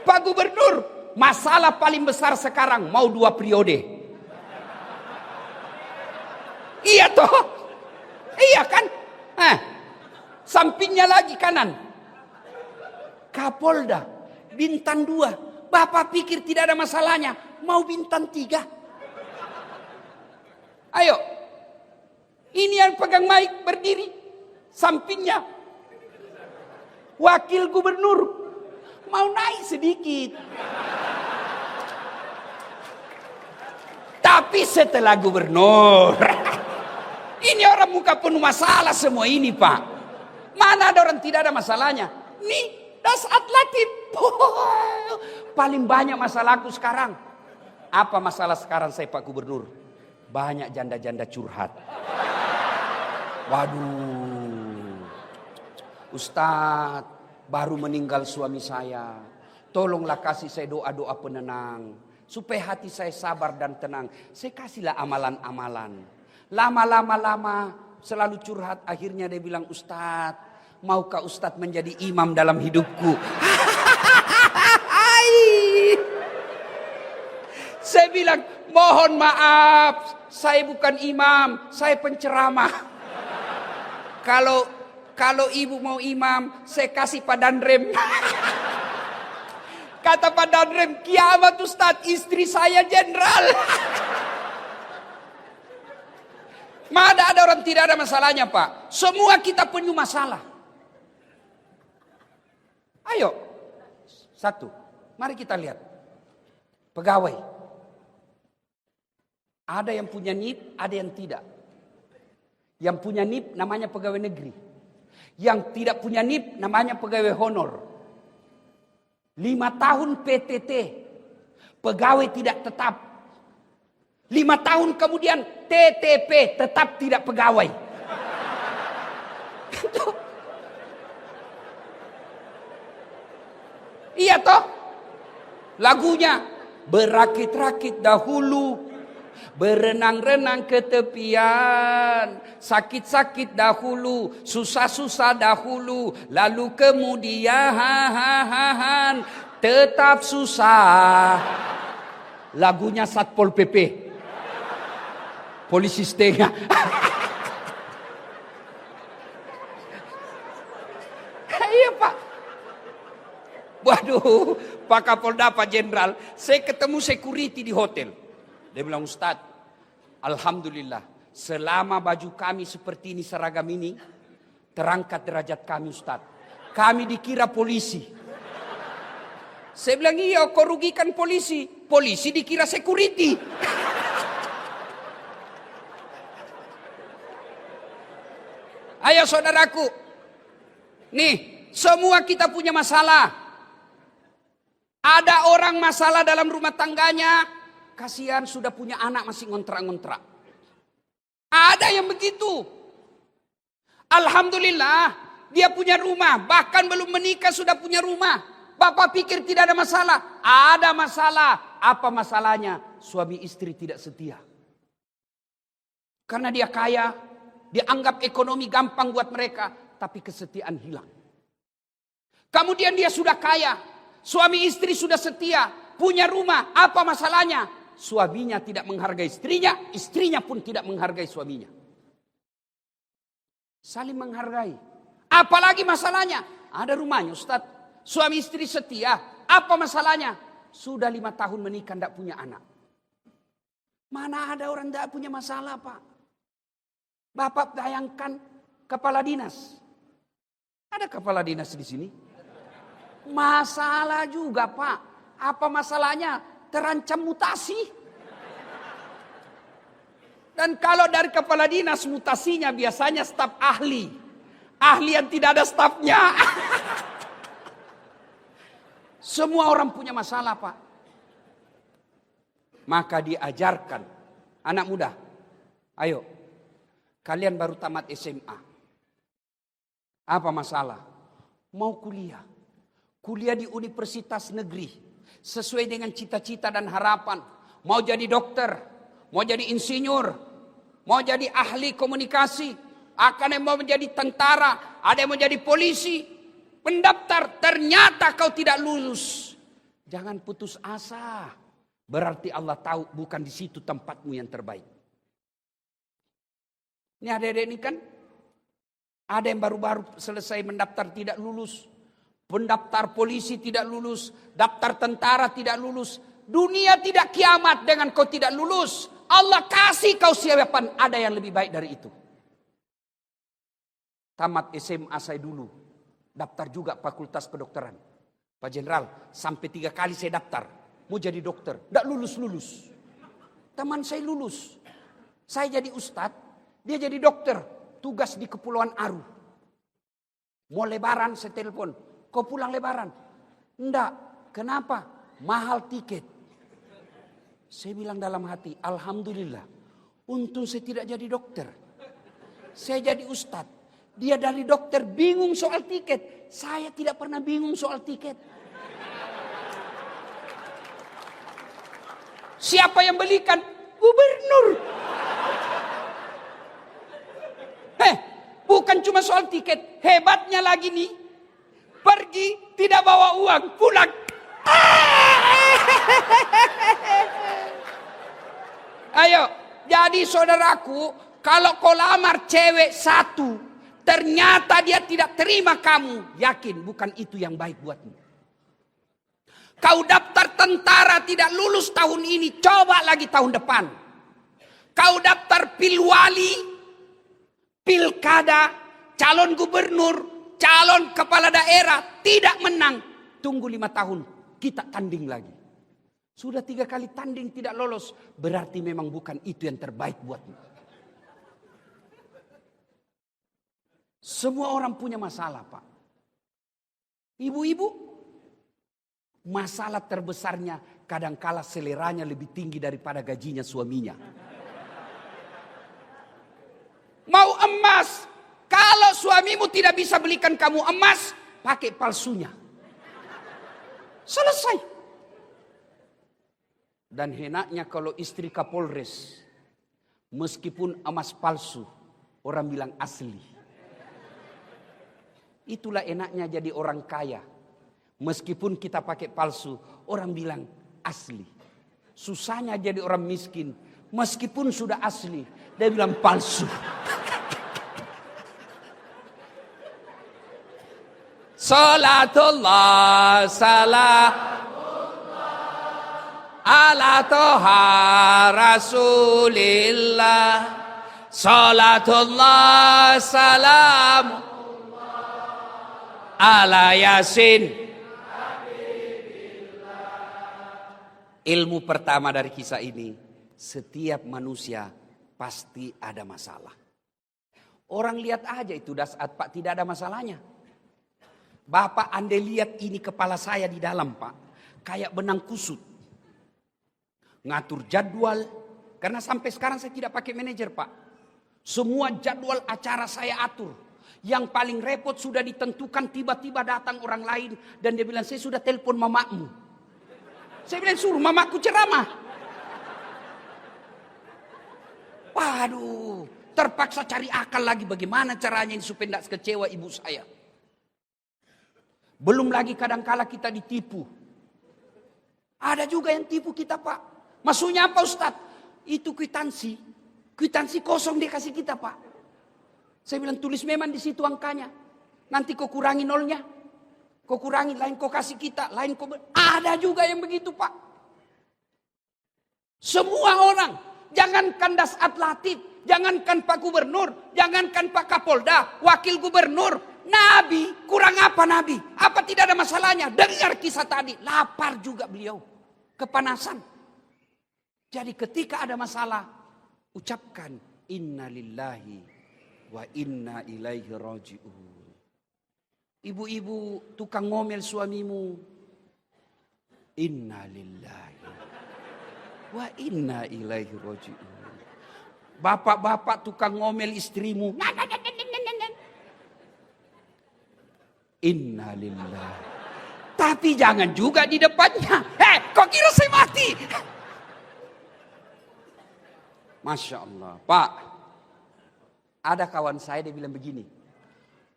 Pak Gubernur, masalah paling besar sekarang mau 2 periode. Iya toh? Iya kan? Sampingnya lagi kanan. Kapolda, bintang 2. Bapak pikir tidak ada masalahnya, mau bintang 3. Ayo, ini yang pegang mic berdiri, sampingnya wakil gubernur, mau naik sedikit. Tapi Tapi setelah gubernur, ini orang muka penuh masalah semua ini Pak. Mana ada orang tidak ada masalahnya? Nih, das atletik. Paling banyak masalahku sekarang. Apa masalah sekarang saya Pak Gubernur? Banyak janda-janda curhat. Waduh, Ustadz, baru meninggal suami saya. Tolonglah kasih saya doa-doa penenang. Supaya hati saya sabar dan tenang. Saya kasihlah amalan-amalan. Lama-lama selalu curhat. Akhirnya dia bilang, Ustadz, maukah Ustadz menjadi imam dalam hidupku? Saya bilang, mohon maaf, saya bukan imam, saya penceramah. Kalau ibu mau imam, saya kasih Pak Danrem. Kata Pak Danrem, kiamat Ustadz, istri saya jenderal. Mana ada orang tidak ada masalahnya Pak. Semua kita punya masalah. Ayo, satu, mari kita lihat. Pegawai. Ada yang punya NIP, ada yang tidak. Yang punya NIP namanya pegawai negeri. Yang tidak punya NIP namanya pegawai honor. 5 tahun PTT, pegawai tidak tetap. 5 tahun kemudian TTP, tetap tidak pegawai. Iya toh? Lagunya, berakit-rakit dahulu, berenang-renang ke tepian, sakit-sakit dahulu, susah-susah dahulu, lalu kemudian tetap susah. Lagunya Satpol PP, polisi setengah. Iya Pak. Waduh, Pak Kapolda, Pak Jenderal, saya ketemu security di hotel. Dia bilang, Ustadz, alhamdulillah, selama baju kami seperti ini, seragam ini, terangkat derajat kami Ustadz. Kami dikira polisi. Saya bilang, iya, kau rugikan polisi. Polisi dikira security. Ayo saudaraku, nih, semua kita punya masalah. Ada orang masalah dalam rumah tangganya, kasihan sudah punya anak masih ngontrak-ngontrak. Ada yang begitu. Alhamdulillah, dia punya rumah, bahkan belum menikah sudah punya rumah. Bapak pikir tidak ada masalah? Ada masalah. Apa masalahnya? Suami istri tidak setia. Karena dia kaya, dianggap ekonomi gampang buat mereka, tapi kesetiaan hilang. Kemudian dia sudah kaya, suami istri sudah setia, punya rumah, apa masalahnya? Suaminya tidak menghargai istrinya, istrinya pun tidak menghargai suaminya. Saling menghargai. Apalagi masalahnya? Ada rumahnya Ustadz, suami istri setia, apa masalahnya? Sudah 5 tahun menikah tidak punya anak. Mana ada orang tidak punya masalah Pak? Bapak bayangkan kepala dinas. Ada kepala dinas di sini? Masalah juga Pak. Apa masalahnya? Terancam mutasi. Dan kalau dari kepala dinas mutasinya biasanya staf ahli. Ahli yang tidak ada stafnya. Semua orang punya masalah Pak. Maka diajarkan. Anak muda, ayo. Kalian baru tamat SMA. Apa masalah? Mau kuliah. Kuliah di universitas negeri. Sesuai dengan cita-cita dan harapan. Mau jadi dokter. Mau jadi insinyur. Mau jadi ahli komunikasi. Akan yang mau menjadi tentara. Ada yang mau jadi polisi. Pendaftar. Ternyata kau tidak lulus. Jangan putus asa. Berarti Allah tahu bukan di situ tempatmu yang terbaik. Ini adik-adik ini kan. Ada yang baru-baru selesai mendaftar tidak lulus. Pendaftar polisi tidak lulus. Daftar tentara tidak lulus. Dunia tidak kiamat dengan kau tidak lulus. Allah kasih kau siapan. Ada yang lebih baik dari itu. Tamat SMA saya dulu. Daftar juga fakultas kedokteran. Pak Jenderal, sampai 3 kali saya daftar. Mau jadi dokter. Tidak lulus-lulus. Teman saya lulus. Saya jadi ustadz, dia jadi dokter. Tugas di Kepulauan Aru. Mau lebaran saya telepon. Kau pulang lebaran? Enggak. Kenapa? Mahal tiket. Saya bilang dalam hati, alhamdulillah. Untung saya tidak jadi dokter. Saya jadi ustadz. Dia dari dokter bingung soal tiket. Saya tidak pernah bingung soal tiket. Siapa yang belikan? Gubernur. Bukan cuma soal tiket. Hebatnya lagi nih. Pergi tidak bawa uang. Pulang. Ayo. Jadi saudaraku. Kalau kau lamar cewek satu. Ternyata dia tidak terima kamu. Yakin bukan itu yang baik buatmu. Kau daftar tentara tidak lulus tahun ini, coba lagi tahun depan. Kau daftar pilwali, pilkada, calon gubernur, calon kepala daerah, tidak menang. Tunggu 5 tahun, kita tanding lagi. Sudah 3 kali tanding tidak lolos, berarti memang bukan itu yang terbaik buatmu. Semua orang punya masalah, Pak. Ibu-ibu, masalah terbesarnya kadangkala seleranya lebih tinggi daripada gajinya suaminya. Mau emas, kalau suamimu tidak bisa belikan kamu emas, pakai palsunya. Selesai. Dan henaknya kalau istri Kapolres, meskipun emas palsu, orang bilang asli. Itulah enaknya jadi orang kaya. Meskipun kita pakai palsu, orang bilang asli. Susahnya jadi orang miskin. Meskipun sudah asli, dia bilang palsu. Salatullah salam ala toha rasulillah. Salatullah salam ala yasin. Ilmu pertama dari kisah ini, setiap manusia pasti ada masalah. Orang lihat aja itu saat Pak tidak ada masalahnya. Bapak andai lihat ini kepala saya di dalam Pak, kayak benang kusut. Ngatur jadwal, karena sampai sekarang saya tidak pakai manajer Pak. Semua jadwal acara saya atur. Yang paling repot sudah ditentukan, tiba-tiba datang orang lain dan dia bilang saya sudah telepon mamamu. Saya bilang suruh mamaku ceramah. Waduh, terpaksa cari akal lagi bagaimana caranya ini supaya tidak kecewa ibu saya. Belum lagi kadangkala kita ditipu. Ada juga yang tipu kita Pak. Maksudnya apa Ustadz? Itu kwitansi. Kwitansi kosong dia kasih kita Pak. Saya bilang tulis memang di situ angkanya. Nanti kau kurangi nolnya. Kau kurangi, lain kau kasih kita, lain kau... Ada juga yang begitu Pak. Semua orang. Jangankan Dasat Latif. Jangankan Pak Gubernur. Jangankan Pak Kapolda. Wakil Gubernur. Nabi. Kurang apa Nabi? Apa tidak ada masalahnya? Dengar kisah tadi. Lapar juga beliau. Kepanasan. Jadi ketika ada masalah. Ucapkan. Inna lillahi wa inna ilaihi raji'un. Ibu-ibu tukang ngomel suamimu. Inna lillahi wa inna ilaihi raji'un. Bapak-bapak tukang ngomel istrimu. Inna lillahi. Tapi jangan juga di depannya. Kok kira saya mati? Masya Allah. Pak, ada kawan saya dia bilang begini.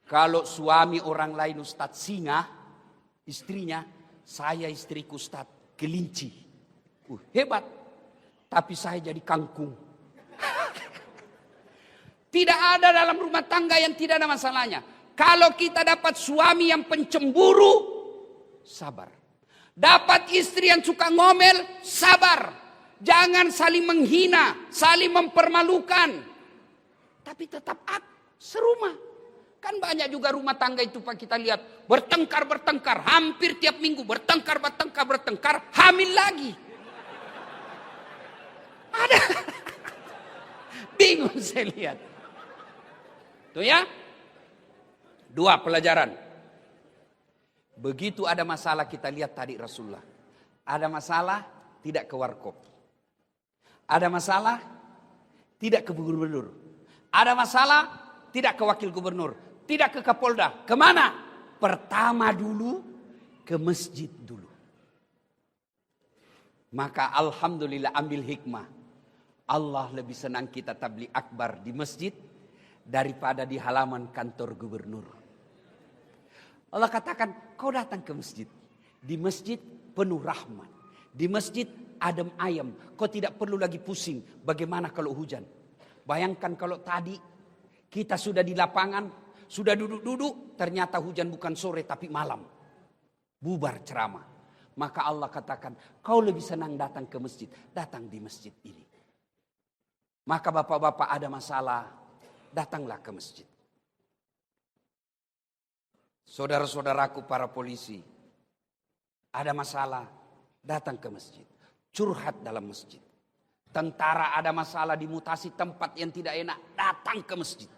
Kalau suami orang lain Ustadz singa, istrinya, saya istriku Ustadz kelinci. Hebat. Tapi saya jadi kangkung. Tidak ada dalam rumah tangga yang tidak ada masalahnya. Kalau kita dapat suami yang pencemburu, sabar. Dapat istri yang suka ngomel, sabar. Jangan saling menghina, saling mempermalukan. Tapi tetap serumah. Kan banyak juga rumah tangga itu Pak kita lihat. Bertengkar. Hampir tiap minggu bertengkar. Hamil lagi. Ada. Bingung saya lihat. Tuh ya. 2 pelajaran. Begitu ada masalah kita lihat tadi Rasulullah. Ada masalah tidak ke warkop. Ada masalah tidak ke gubernur. Ada masalah tidak ke wakil gubernur. Tidak ke Kapolda. Kemana? Pertama dulu ke masjid dulu. Maka alhamdulillah ambil hikmah. Allah lebih senang kita tabligh akbar di masjid daripada di halaman kantor gubernur. Allah katakan kau datang ke masjid. Di masjid penuh rahmat. Di masjid adem ayem. Kau tidak perlu lagi pusing. Bagaimana kalau hujan? Bayangkan kalau tadi kita sudah di lapangan. Sudah duduk-duduk. Ternyata hujan bukan sore tapi malam. Bubar ceramah. Maka Allah katakan kau lebih senang datang ke masjid. Datang di masjid ini. Maka bapak-bapak ada masalah. Datanglah ke masjid. Saudara-saudaraku para polisi. Ada masalah. Datang ke masjid. Curhat dalam masjid. Tentara ada masalah di mutasi tempat yang tidak enak. Datang ke masjid.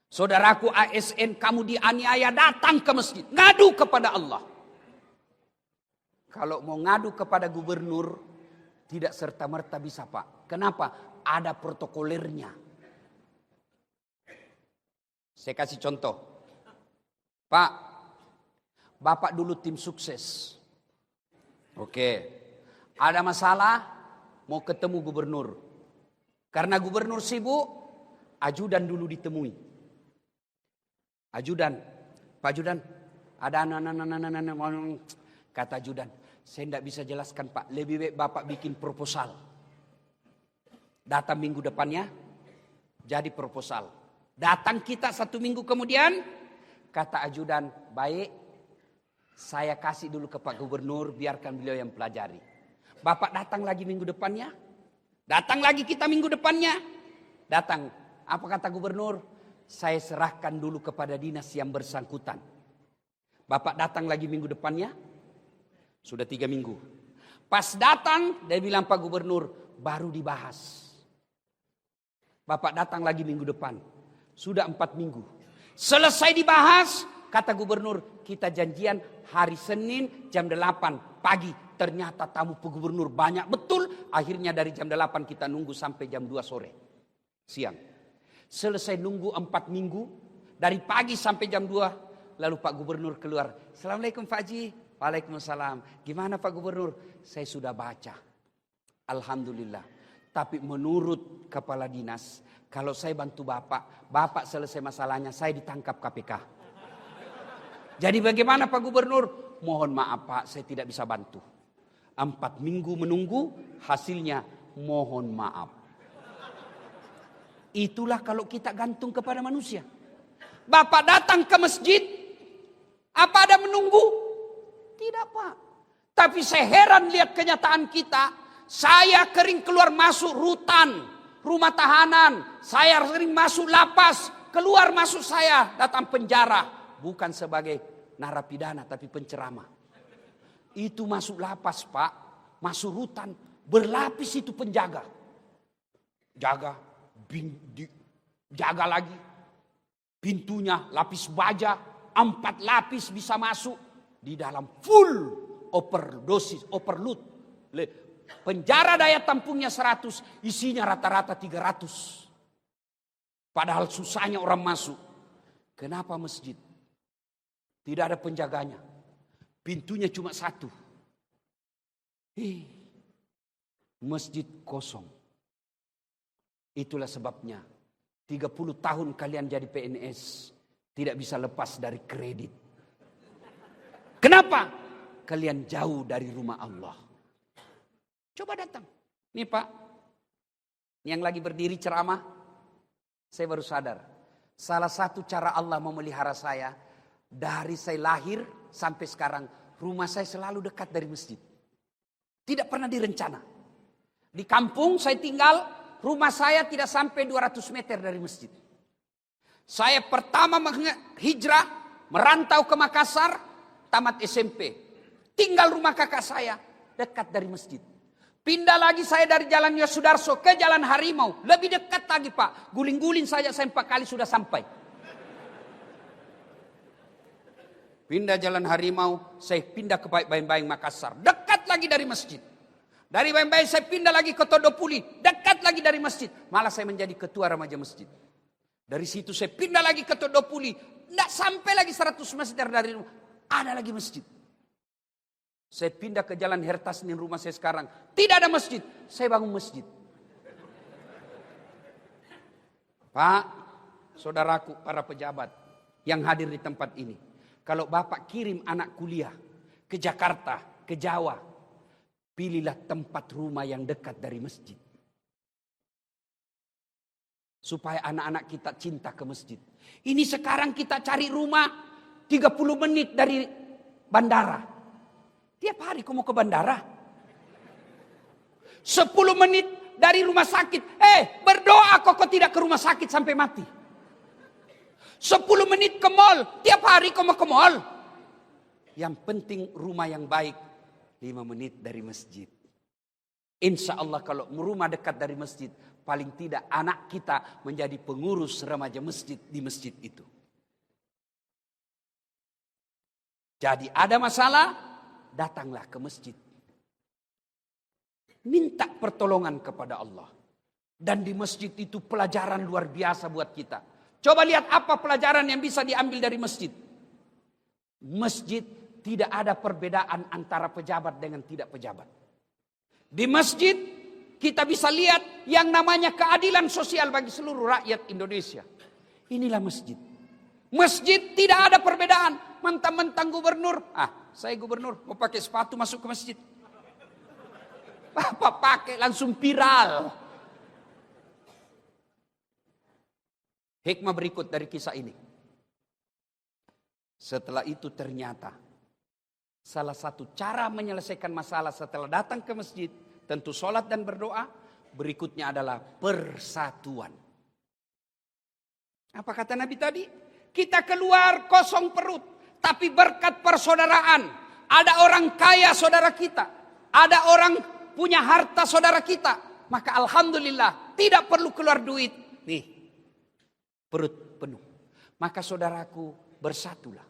Saudaraku ASN kamu dianiaya. Datang ke masjid. Ngadu kepada Allah. Kalau mau ngadu kepada gubernur. Tidak serta-merta bisa Pak. Kenapa? Ada protokolernya. Saya kasih contoh. Pak, Bapak dulu tim sukses. Oke. Ada masalah, mau ketemu gubernur. Karena gubernur sibuk, ajudan dulu ditemui. Ajudan, Pak Ajudan, ada kata ajudan. Saya tidak bisa jelaskan Pak, lebih baik Bapak bikin proposal. Datang minggu depannya, jadi proposal. Datang kita 1 minggu kemudian, kata ajudan, baik, saya kasih dulu ke Pak Gubernur, biarkan beliau yang pelajari. Bapak datang lagi minggu depannya, datang lagi kita minggu depannya, datang. Apa kata Gubernur? Saya serahkan dulu kepada dinas yang bersangkutan. Bapak datang lagi minggu depannya, sudah 3 minggu. Pas datang, dia bilang Pak Gubernur, baru dibahas. Bapak datang lagi minggu depan, sudah 4 minggu. Selesai dibahas, kata gubernur, kita janjian hari Senin jam 8 pagi. Ternyata tamu Pak Gubernur banyak betul. Akhirnya dari jam 8 kita nunggu sampai jam 2 sore. Siang. Selesai nunggu 4 minggu. Dari pagi sampai jam 2. Lalu Pak Gubernur keluar. Assalamualaikum Pak Haji. Waalaikumsalam. Gimana Pak Gubernur? Saya sudah baca. Alhamdulillah. Tapi menurut kepala dinas. Kalau saya bantu Bapak selesai masalahnya, saya ditangkap KPK. Jadi bagaimana Pak Gubernur? Mohon maaf Pak, saya tidak bisa bantu. 4 minggu menunggu, hasilnya mohon maaf. Itulah kalau kita gantung kepada manusia. Bapak datang ke masjid, apa ada menunggu? Tidak Pak. Tapi saya heran lihat kenyataan kita. Saya kering keluar masuk rutan. Rumah tahanan, saya sering masuk lapas, keluar masuk saya datang penjara. Bukan sebagai narapidana tapi penceramah. Itu masuk lapas Pak, masuk rutan, berlapis itu penjaga. Jaga, jaga lagi. Pintunya lapis baja, 4 lapis bisa masuk. Di dalam full overdosis, overload. Penjara daya tampungnya 100, isinya rata-rata 300. Padahal susahnya orang masuk. Kenapa masjid? Tidak ada penjaganya. Pintunya cuma 1. Masjid kosong. Itulah sebabnya 30 tahun kalian jadi PNS tidak bisa lepas dari kredit. Kenapa? Kalian jauh dari rumah Allah. Coba datang. Nih Pak, yang lagi berdiri ceramah, saya baru sadar. Salah satu cara Allah memelihara saya, dari saya lahir sampai sekarang, rumah saya selalu dekat dari masjid. Tidak pernah direncana. Di kampung saya tinggal, rumah saya tidak sampai 200 meter dari masjid. Saya pertama hijrah, merantau ke Makassar, tamat SMP. Tinggal rumah kakak saya, dekat dari masjid. Pindah lagi saya dari Jalan Yosudarso ke Jalan Harimau. Lebih dekat lagi Pak. Guling-guling saja saya 4 kali sudah sampai. Pindah Jalan Harimau, saya pindah ke Bayang-Bayang Makassar. Dekat lagi dari masjid. Dari Bayang-Bayang saya pindah lagi ke Todopuli. Dekat lagi dari masjid. Malah saya menjadi ketua remaja masjid. Dari situ saya pindah lagi ke Todopuli. Tidak sampai lagi 100 meter dari rumah. Ada lagi masjid. Saya pindah ke Jalan Hertasnin rumah saya sekarang. Tidak ada masjid. Saya bangun masjid. Pak, saudaraku, para pejabat yang hadir di tempat ini. Kalau Bapak kirim anak kuliah ke Jakarta, ke Jawa, pilihlah tempat rumah yang dekat dari masjid. Supaya anak-anak kita cinta ke masjid. Ini sekarang kita cari rumah 30 menit dari bandara. Tiap hari kau mau ke bandara. 10 menit dari rumah sakit. Berdoa kok tidak ke rumah sakit sampai mati. 10 menit ke mall. Tiap hari kau mau ke mall. Yang penting rumah yang baik. 5 menit dari masjid. Insya Allah kalau rumah dekat dari masjid. Paling tidak anak kita menjadi pengurus remaja masjid di masjid itu. Jadi ada masalah. Datanglah ke masjid. Minta pertolongan kepada Allah. Dan di masjid itu pelajaran luar biasa buat kita. Coba lihat apa pelajaran yang bisa diambil dari masjid. Masjid tidak ada perbedaan antara pejabat dengan tidak pejabat. Di masjid kita bisa lihat yang namanya keadilan sosial bagi seluruh rakyat Indonesia. Inilah masjid. Masjid tidak ada perbedaan. Mentang-mentang gubernur. Saya gubernur mau pakai sepatu masuk ke masjid. Bapak pakai langsung viral. Hikmah berikut dari kisah ini. Setelah itu ternyata salah satu cara menyelesaikan masalah setelah datang ke masjid, tentu sholat dan berdoa, berikutnya adalah persatuan. Apa kata Nabi tadi? Kita keluar kosong perut, tapi berkat persaudaraan. Ada orang kaya saudara kita, ada orang punya harta saudara kita, maka alhamdulillah tidak perlu keluar duit. Nih, perut penuh. Maka saudaraku bersatulah.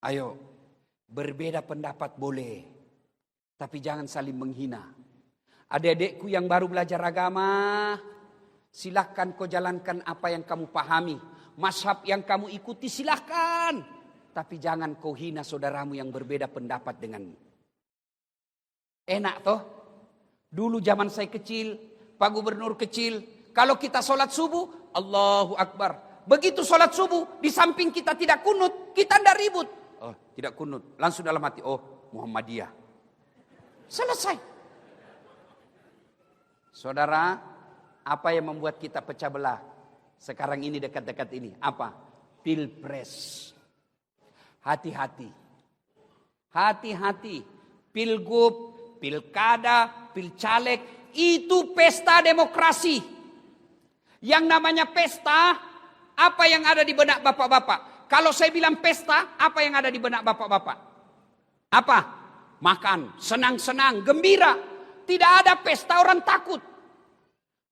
Ayo, berbeda pendapat boleh, tapi jangan saling menghina. Adik-adikku yang baru belajar agama, silahkan kau jalankan apa yang kamu pahami. Mazhab yang kamu ikuti silahkan. Tapi jangan kau hina saudaramu yang berbeda pendapat denganmu. Enak toh? Dulu zaman saya kecil, Pak Gubernur kecil, kalau kita sholat subuh, Allahu Akbar. Begitu sholat subuh, di samping kita tidak kunut, kita tidak ribut. Oh, tidak kunut. Langsung dalam hati, oh Muhammadiyah. Selesai. Saudara, apa yang membuat kita pecah belah? Sekarang ini dekat-dekat ini. Apa? Pilpres. Hati-hati. Hati-hati. Pilgub, pilkada, pilcaleg. Itu pesta demokrasi. Yang namanya pesta, apa yang ada di benak bapak-bapak? Kalau saya bilang pesta, apa yang ada di benak bapak-bapak? Apa? Makan, senang-senang, gembira. Tidak ada pesta orang takut.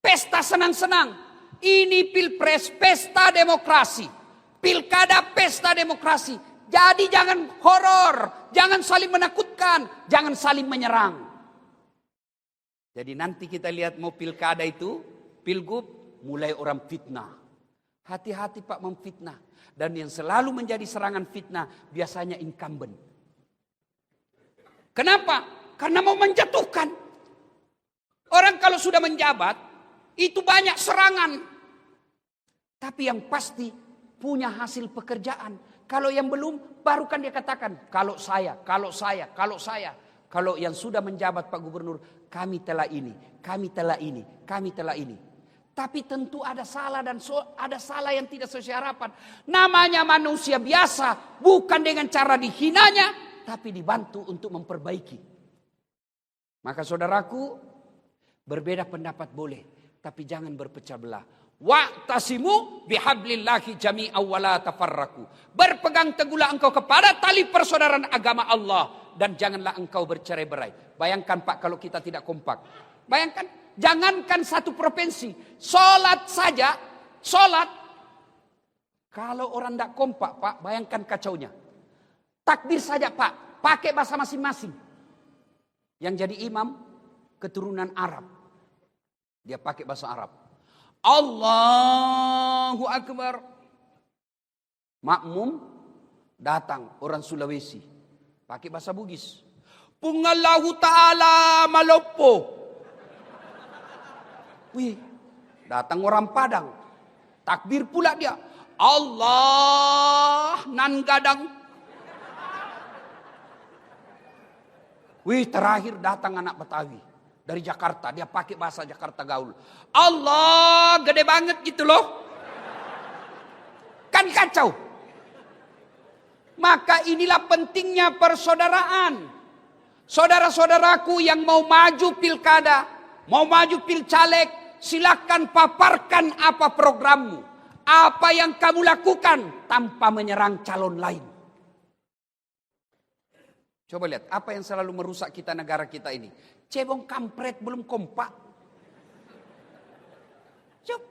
Pesta senang-senang. Ini pilpres, pesta demokrasi. Pilkada, pesta demokrasi. Jadi jangan horor, jangan saling menakutkan, jangan saling menyerang. Jadi nanti kita lihat mau pilkada itu, pilgub, mulai orang fitnah. Hati-hati Pak memfitnah. Dan yang selalu menjadi serangan fitnah biasanya incumbent. Kenapa? Karena mau menjatuhkan. Orang kalau sudah menjabat, itu banyak serangan. Tapi yang pasti punya hasil pekerjaan. Kalau yang belum, baru kan dia katakan, kalau saya. Kalau yang sudah menjabat Pak Gubernur, kami telah ini, kami telah ini, kami telah ini. Tapi tentu ada salah dan ada salah yang tidak sesuai harapan. Namanya manusia biasa, bukan dengan cara dihinanya, tapi dibantu untuk memperbaiki. Maka saudaraku, berbeda pendapat boleh, tapi jangan berpecah belah. Wa'tasimu bihablillahi jami'an wa la tafarraqu. Berpegang teguhlah engkau kepada tali persaudaraan agama Allah dan janganlah engkau bercerai-berai. Bayangkan Pak kalau kita tidak kompak. Bayangkan, jangankan satu provinsi, sholat saja, sholat. Kalau orang tidak kompak Pak, bayangkan kacaunya. Takbir saja Pak, pakai bahasa masing-masing. Yang jadi imam, keturunan Arab. Dia pakai bahasa Arab. Allahu Akbar. Makmum datang orang Sulawesi. Pakai bahasa Bugis. Pungallahu ta'ala malopo. Wih, datang orang Padang. Takbir pula dia. Allah nan gadang. Wih, terakhir datang anak Betawi. Dari Jakarta, dia pakai bahasa Jakarta gaul. Allah gede banget gitu loh. Kan kacau. Maka inilah pentingnya persaudaraan. Saudara-saudaraku yang mau maju pilkada, mau maju pilcaleg, silakan paparkan apa programmu. Apa yang kamu lakukan tanpa menyerang calon lain. Coba lihat, apa yang selalu merusak kita negara kita ini? Cebong kampret belum kompak.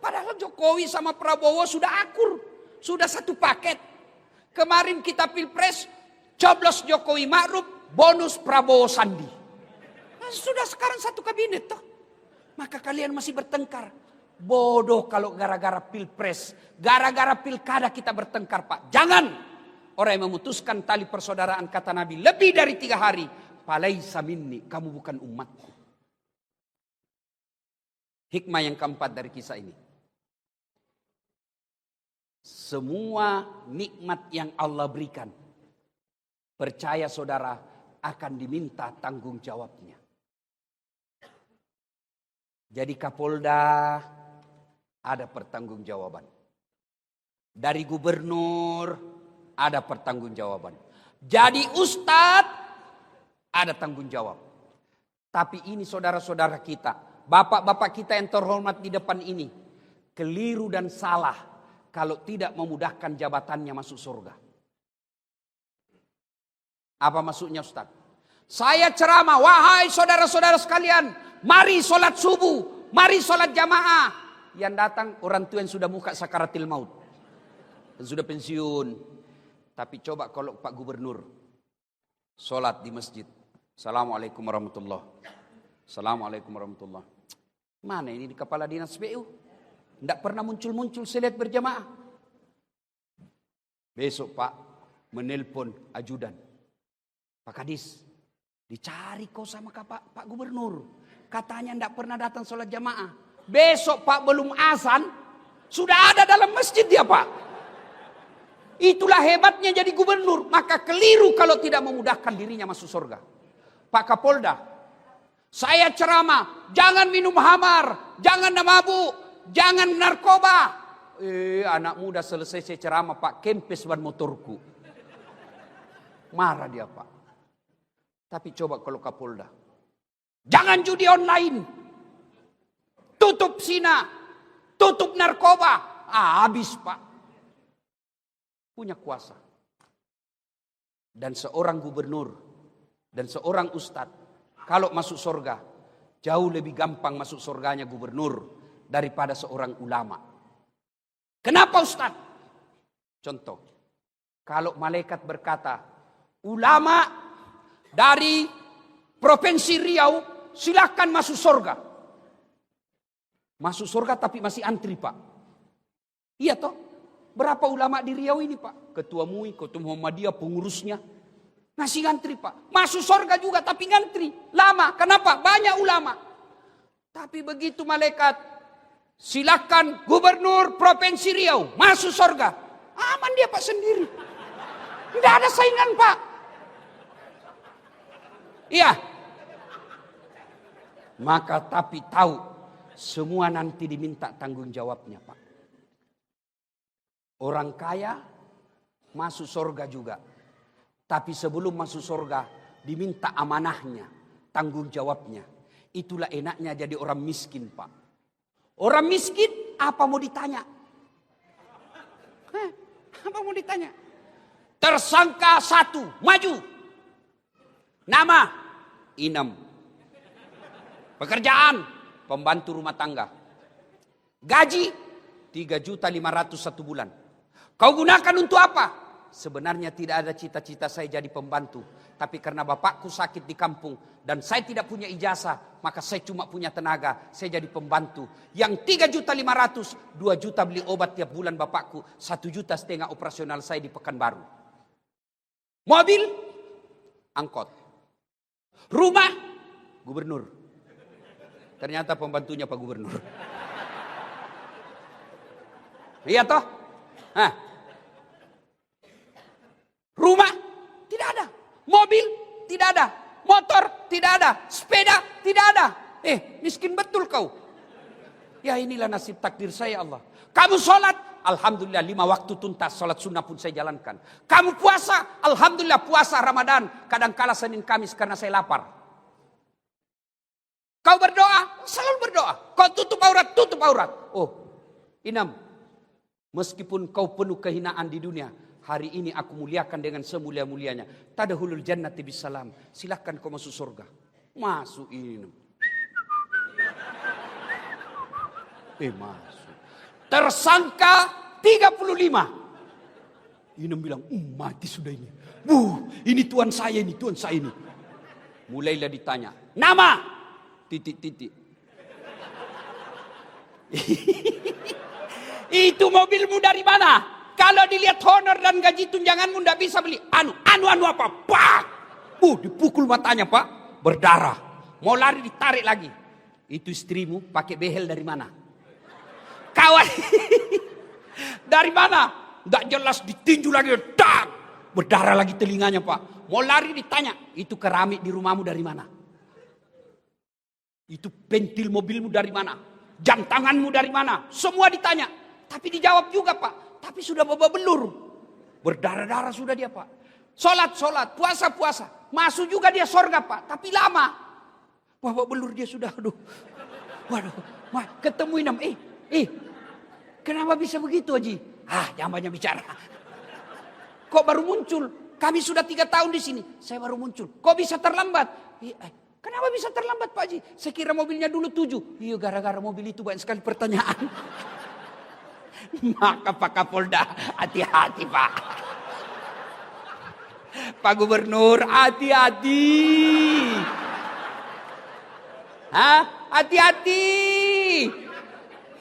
Padahal Jokowi sama Prabowo sudah akur. Sudah satu paket. Kemarin kita pilpres, coblos Jokowi Ma'ruf, bonus Prabowo Sandi. Nah, sudah sekarang satu kabinet toh. Maka kalian masih bertengkar. Bodoh kalau gara-gara pilpres, gara-gara pilkada kita bertengkar Pak. Jangan. Orang yang memutuskan tali persaudaraan kata Nabi lebih dari 3 hari. Falaisa minni, kamu bukan umatku. Hikmah yang keempat dari kisah ini. Semua nikmat yang Allah berikan, percaya saudara, akan diminta tanggung jawabnya. Jadi Kapolda ada pertanggungjawaban. Dari gubernur ada pertanggungjawaban. Jadi ustadz ada tanggung jawab. Tapi ini saudara-saudara kita, bapak-bapak kita yang terhormat di depan ini, keliru dan salah kalau tidak memudahkan jabatannya masuk surga. Apa maksudnya Ustaz? Saya ceramah, wahai saudara-saudara sekalian, mari sholat subuh, mari sholat jamaah. Yang datang orang tua yang sudah muka sakaratil maut, yang sudah pensiun. Tapi coba kalau Pak Gubernur sholat di masjid. Assalamualaikum warahmatullahi. Assalamualaikum warahmatullahi. Mana ini di kepala dinas PU? Tidak pernah muncul-muncul salat berjamaah. Besok Pak menelpon ajudan. Pak Kadis, dicari kau sama Pak Gubernur. Katanya tidak pernah datang sholat jamaah. Besok Pak belum azan, sudah ada dalam masjid dia Pak. Itulah hebatnya jadi gubernur. Maka keliru kalau tidak memudahkan dirinya masuk surga. Pak Kapolda, saya ceramah, jangan minum hamar, jangan mabuk, jangan narkoba. Anak muda selesai saya ceramah Pak, kempes ban motorku. Marah dia Pak. Tapi coba kalau Kapolda, jangan judi online, tutup zina, tutup narkoba. Habis Pak. Punya kuasa. Dan seorang gubernur dan seorang ustadz, kalau masuk surga, jauh lebih gampang masuk surganya gubernur daripada seorang ulama. Kenapa ustadz? Contoh, kalau malaikat berkata, ulama dari Provinsi Riau silakan masuk surga. Masuk surga tapi masih antri Pak. Iya toh? Berapa ulama di Riau ini Pak? Ketua MUI, Ketua Muhammadiyah, pengurusnya. Masih ngantri Pak. Masuk surga juga tapi ngantri. Lama. Kenapa? Banyak ulama. Tapi begitu malaikat, silakan gubernur Provinsi Riau masuk surga. Aman dia Pak sendiri. Tidak ada saingan Pak. Iya. Maka tapi tahu, semua nanti diminta tanggung jawabnya Pak. Orang kaya masuk surga juga. Tapi sebelum masuk surga diminta amanahnya, tanggung jawabnya. Itulah enaknya jadi orang miskin Pak. Orang miskin apa mau ditanya? Apa mau ditanya? Tersangka 1 maju. Nama Inem. Pekerjaan pembantu rumah tangga. Gaji 3.500.000 satu bulan. Kau gunakan untuk apa? Sebenarnya tidak ada cita-cita saya jadi pembantu. Tapi karena bapakku sakit di kampung dan saya tidak punya ijazah, maka saya cuma punya tenaga. Saya jadi pembantu. Yang 3.500.000, 2 juta beli obat tiap bulan bapakku, 1,5 juta operasional saya di Pekanbaru. Mobil, angkot. Rumah, gubernur. Ternyata pembantunya Pak Gubernur. Iya toh? Hah. Rumah tidak ada, mobil tidak ada, motor tidak ada, sepeda tidak ada. Miskin betul kau. Ya inilah nasib takdir saya Allah. Kamu sholat, alhamdulillah 5 waktu tuntas, sholat sunnah pun saya jalankan. Kamu puasa, alhamdulillah puasa Ramadan, kadang-kala Senin Kamis karena saya lapar. Kau berdoa, selalu berdoa. Kau tutup aurat. Oh, Inam, meskipun kau penuh kehinaan di dunia, hari ini aku muliakan dengan semulia-mulianya. Tadkhulul jannati bisalam. Silahkan kau masuk surga. Masuk Inam. Masuk. Tersangka 35. Inam bilang, mati sudah ini. Ini Tuhan saya ini. Mulailah ditanya, nama. Titik. Itu mobilmu dari mana? Kalau dilihat honor dan gaji tunjanganmu tidak bisa beli. Anu apa? Pak! Dipukul matanya Pak. Berdarah. Mau lari ditarik lagi. Itu istrimu pakai behel dari mana? Kawan. Dari mana? Tidak jelas ditinju lagi. Tak! Berdarah lagi telinganya Pak. Mau lari ditanya. Itu keramik di rumahmu dari mana? Itu pentil mobilmu dari mana? Jam tanganmu dari mana? Semua ditanya. Tapi dijawab juga Pak. Tapi sudah babak belur. Berdarah-darah sudah dia Pak. Sholat, puasa. Masuk juga dia surga Pak. Tapi lama. Babak belur dia sudah. Waduh. Ketemu Inam. Kenapa bisa begitu Haji? Jangan banyak bicara. Kok baru muncul? Kami sudah 3 tahun di sini. Saya baru muncul. Kok bisa terlambat? Kenapa bisa terlambat Pak Haji? Saya kira mobilnya dulu 7. Iya gara-gara mobil itu banyak sekali pertanyaan. Maka Pak Kapolda hati-hati Pak. Pak Gubernur hati-hati. Hati-hati.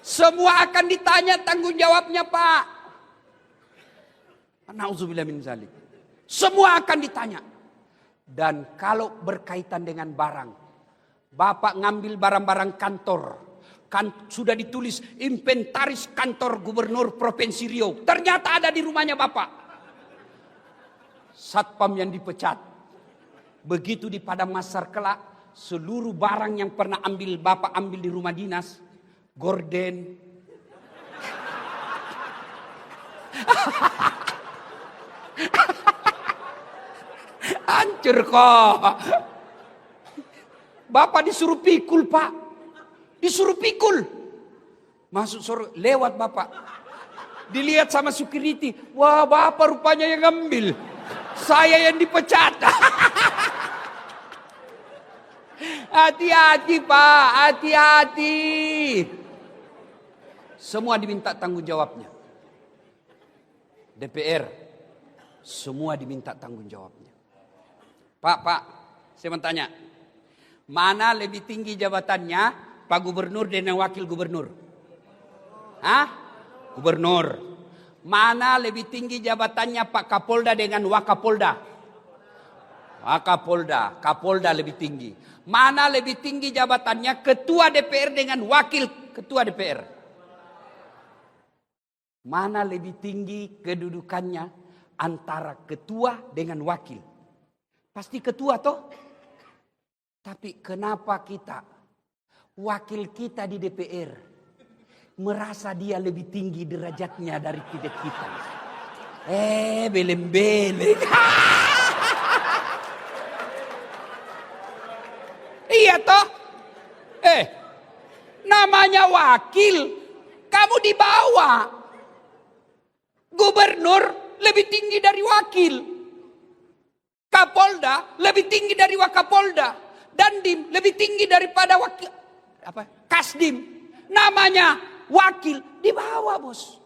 Semua akan ditanya tanggung jawabnya Pak. Nauzubillah min zalik. Semua akan ditanya. Dan kalau berkaitan dengan barang, Bapak ngambil barang-barang kantor, sudah ditulis inventaris kantor Gubernur Provinsi Riau. Ternyata ada di rumahnya Bapak. Satpam yang dipecat. Begitu di Padang Masar kelak, seluruh barang yang pernah Bapak ambil di rumah dinas, gorden, hancur kok. Bapak disuruh pikul Pak. Disuruh pikul. Masuk sore lewat Bapak. Dilihat sama security. Wah Bapak rupanya yang ngambil. Saya yang dipecat. Hati-hati Pak. Hati-hati. Semua diminta tanggung jawabnya. DPR. Semua diminta tanggung jawabnya. Pak, saya mau tanya. Mana lebih tinggi jabatannya Pak Gubernur dan Wakil Gubernur? Gubernur. Mana lebih tinggi jabatannya Pak Kapolda dengan Wakapolda? Wakapolda. Kapolda lebih tinggi. Mana lebih tinggi jabatannya Ketua DPR dengan Wakil Ketua DPR? Mana lebih tinggi kedudukannya antara ketua dengan wakil? Pasti ketua toh. Tapi kenapa wakil kita di DPR merasa dia lebih tinggi derajatnya dari kita? Beleng-beleng. Iya toh? Namanya wakil, kamu di bawah. Gubernur lebih tinggi dari wakil. Kapolda lebih tinggi dari Wakapolda. Dandim lebih tinggi daripada Kasdim. Namanya wakil di bawah, bos.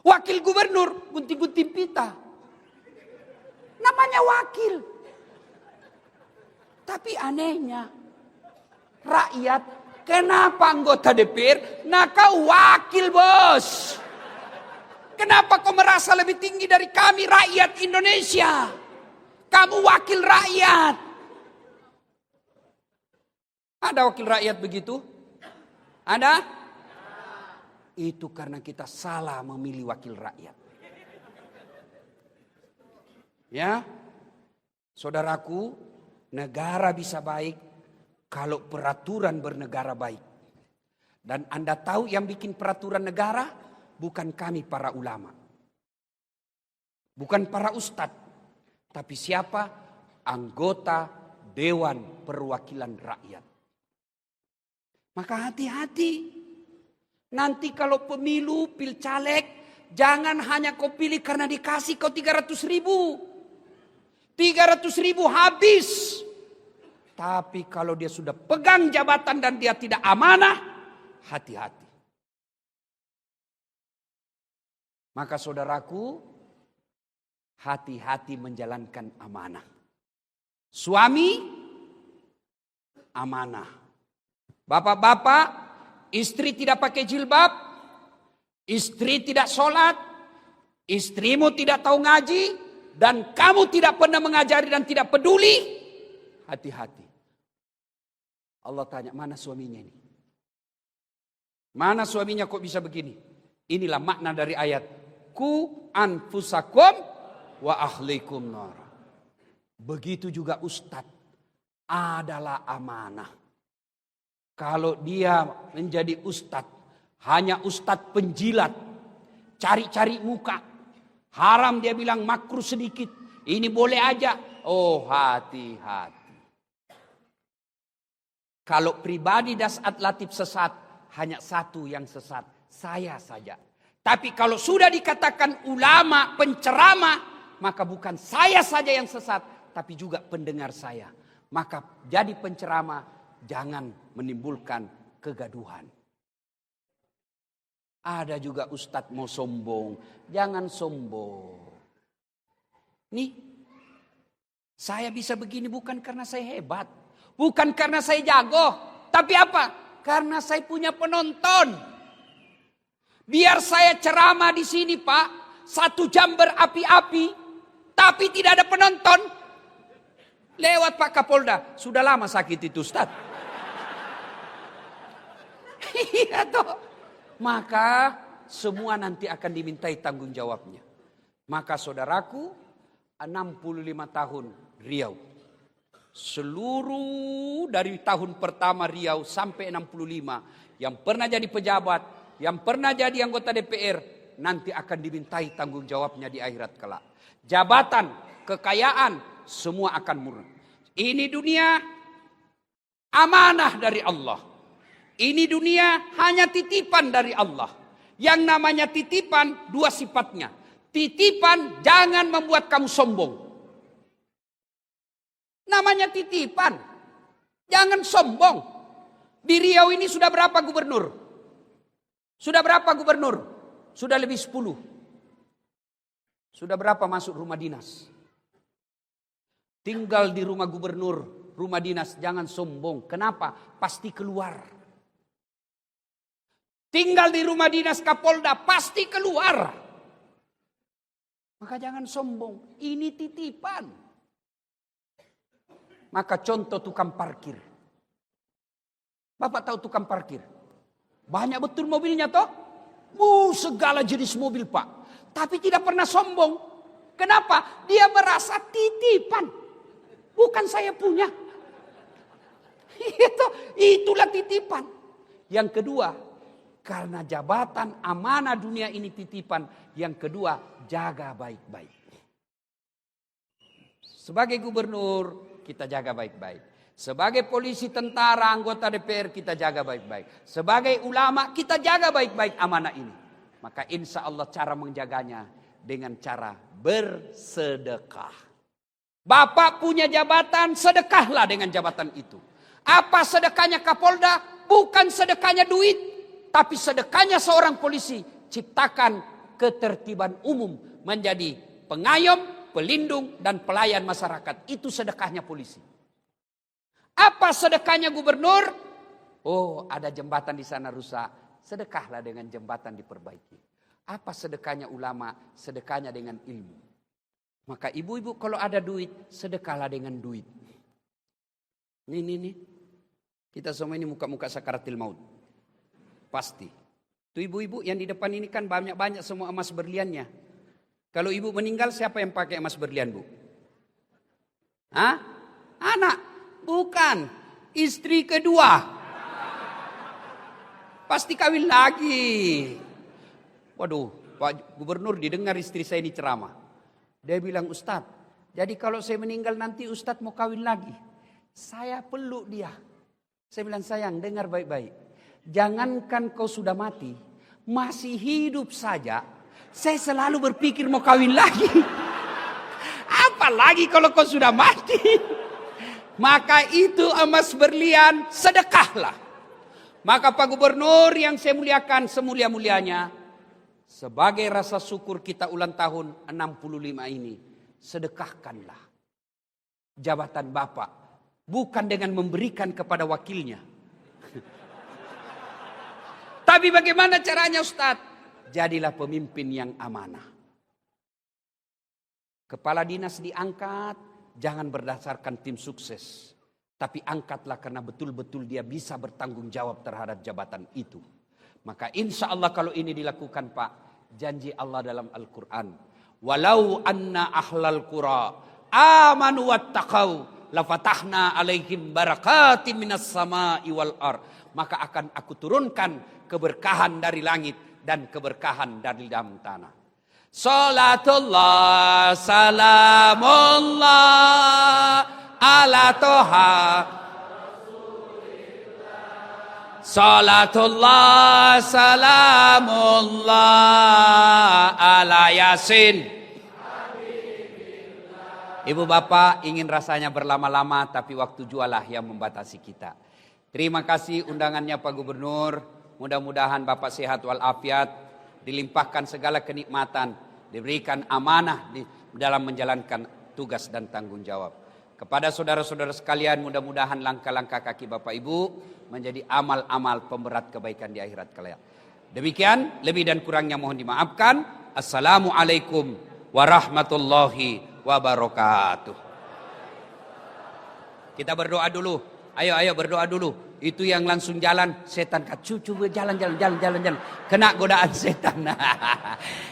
Wakil gubernur gunting-gunting pita. Namanya wakil. Tapi anehnya, rakyat, kenapa anggota DPR? Nah, kau wakil, bos. Kenapa kau merasa lebih tinggi dari kami, rakyat Indonesia? Kamu wakil rakyat. Ada wakil rakyat begitu? Ada? Itu karena kita salah memilih wakil rakyat. Ya, saudaraku, negara bisa baik kalau peraturan bernegara baik. Dan Anda tahu yang bikin peraturan negara? Bukan kami para ulama. Bukan para ustadz. Tapi siapa? Anggota Dewan Perwakilan Rakyat. Maka hati-hati. Nanti kalau pemilu, pilcaleg, jangan hanya kau pilih karena dikasih kau 300.000. 300.000 habis. Tapi kalau dia sudah pegang jabatan dan dia tidak amanah, hati-hati. Maka saudaraku, hati-hati menjalankan amanah. Suami, amanah. Bapak-bapak, istri tidak pakai jilbab, istri tidak sholat, istrimu tidak tahu ngaji, dan kamu tidak pernah mengajari dan tidak peduli, hati-hati. Allah tanya, mana suaminya ini? Mana suaminya kok bisa begini? Inilah makna dari ayat. Ku anfusakum wa ahlikum nara. Begitu juga ustadz adalah amanah. Kalau dia menjadi ustadz, hanya ustadz penjilat, cari-cari muka, haram dia bilang makruh sedikit, ini boleh aja. Oh, hati-hati. Kalau pribadi Das'ad Latif sesat, hanya satu yang sesat, saya saja. Tapi kalau sudah dikatakan ulama, penceramah, maka bukan saya saja yang sesat, tapi juga pendengar saya. Maka jadi penceramah, jangan menimbulkan kegaduhan. Ada juga ustadz mau sombong, jangan sombong. Nih, saya bisa begini bukan karena saya hebat, bukan karena saya jago, tapi apa? Karena saya punya penonton. Biar saya ceramah di sini, Pak, 1 jam berapi-api, tapi tidak ada penonton. Lewat Pak Kapolda, sudah lama sakit itu, Ustaz. Iya toh. Maka semua nanti akan dimintai tanggung jawabnya. Maka saudaraku, 65 tahun Riau. Seluruh dari tahun pertama Riau sampai 65, yang pernah jadi pejabat, yang pernah jadi anggota DPR, nanti akan dimintai tanggung jawabnya di akhirat kelak. Jabatan, kekayaan, semua akan murni. Ini dunia amanah dari Allah. Ini dunia hanya titipan dari Allah. Yang namanya titipan, 2 sifatnya. Titipan jangan membuat kamu sombong. Namanya titipan, jangan sombong. Di Riau ini sudah berapa gubernur? Sudah berapa gubernur? Sudah lebih 10. Sudah berapa masuk rumah dinas? Tinggal di rumah gubernur, rumah dinas, jangan sombong. Kenapa? Pasti keluar. Tinggal di rumah dinas Kapolda, pasti keluar. Maka jangan sombong. Ini titipan. Maka contoh tukang parkir. Bapak tahu tukang parkir? Banyak betul mobilnya toh. Segala jenis mobil, Pak. Tapi tidak pernah sombong. Kenapa? Dia merasa titipan. Bukan saya punya. Itulah titipan. Yang kedua, karena jabatan amanah dunia ini titipan. Yang kedua, jaga baik-baik. Sebagai gubernur, kita jaga baik-baik. Sebagai polisi, tentara, anggota DPR, kita jaga baik-baik. Sebagai ulama, kita jaga baik-baik amanah ini. Maka insya Allah cara menjaganya dengan cara bersedekah. Bapak punya jabatan, sedekahlah dengan jabatan itu. Apa sedekahnya Kapolda? Bukan sedekahnya duit, tapi sedekahnya seorang polisi. Ciptakan ketertiban umum, menjadi pengayom, pelindung, dan pelayan masyarakat. Itu sedekahnya polisi. Apa sedekahnya gubernur? Oh, ada jembatan di sana rusak. Sedekahlah dengan jembatan diperbaiki. Apa sedekahnya ulama? Sedekahnya dengan ilmu. Maka ibu-ibu kalau ada duit, sedekahlah dengan duit. Nih. Kita semua ini muka-muka sakaratil maut. Pasti. Tuh ibu-ibu yang di depan ini kan banyak-banyak semua emas berliannya. Kalau ibu meninggal, siapa yang pakai emas berlian, Bu? Hah? Anak? Bukan. Istri kedua. Pasti kawin lagi. Waduh, Pak Gubernur didengar istri saya ini ceramah. Dia bilang, Ustadz, jadi kalau saya meninggal nanti Ustadz mau kawin lagi. Saya peluk dia. Saya bilang, sayang, dengar baik-baik. Jangankan kau sudah mati, masih hidup saja, saya selalu berpikir mau kawin lagi. Apalagi kalau kau sudah mati. Maka itu emas berlian, sedekahlah. Maka Pak Gubernur yang saya muliakan semulia-mulianya, sebagai rasa syukur kita ulang tahun 65 ini, sedekahkanlah jabatan Bapak. Bukan dengan memberikan kepada wakilnya. Tapi bagaimana caranya Ustadz? Jadilah pemimpin yang amanah. Kepala dinas diangkat, jangan berdasarkan tim sukses. Tapi angkatlah karena betul-betul dia bisa bertanggung jawab terhadap jabatan itu. Maka insya Allah kalau ini dilakukan Pak, janji Allah dalam Al-Quran. Walau anna ahlal qura amanu wattaqau lafatahna alaihim barakatim minas sama'i wal ar. Maka akan aku turunkan keberkahan dari langit dan keberkahan dari dalam tanah. Salatullah salamullah ala toha. Salatullah salamullah ala yasin. Ibu bapak ingin rasanya berlama-lama, tapi waktu jualah yang membatasi kita. Terima kasih undangannya Pak Gubernur. Mudah-mudahan Bapak sehat walafiat, dilimpahkan segala kenikmatan, diberikan amanah dalam menjalankan tugas dan tanggung jawab. Kepada saudara-saudara sekalian, mudah-mudahan langkah-langkah kaki Bapak Ibu menjadi amal-amal pemberat kebaikan di akhirat kelak. Demikian, lebih dan kurangnya mohon dimaafkan. Assalamualaikum warahmatullahi wabarakatuh. Kita berdoa dulu. Ayo berdoa dulu. Itu yang langsung jalan, setan cucu jalan. Kena godaan setan.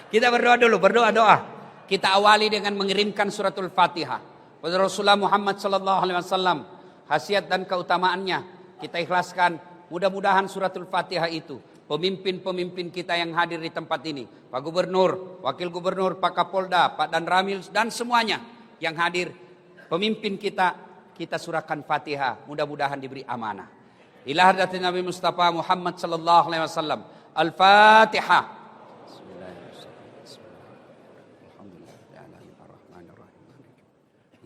Kita berdoa dulu, berdoa. Kita awali dengan mengirimkan suratul Fatihah pada Rasulullah Muhammad sallallahu alaihi wasallam, khasiat dan keutamaannya. Kita ikhlaskan, mudah-mudahan suratul Fatihah itu pemimpin-pemimpin kita yang hadir di tempat ini, Pak Gubernur, Wakil Gubernur, Pak Kapolda, Pak Dan Ramil, dan semuanya yang hadir, pemimpin kita surahkan Fatihah, mudah-mudahan diberi amanah. Ila hadratin Nabi Mustafa Muhammad sallallahu alaihi wasallam. Al-Fatihah.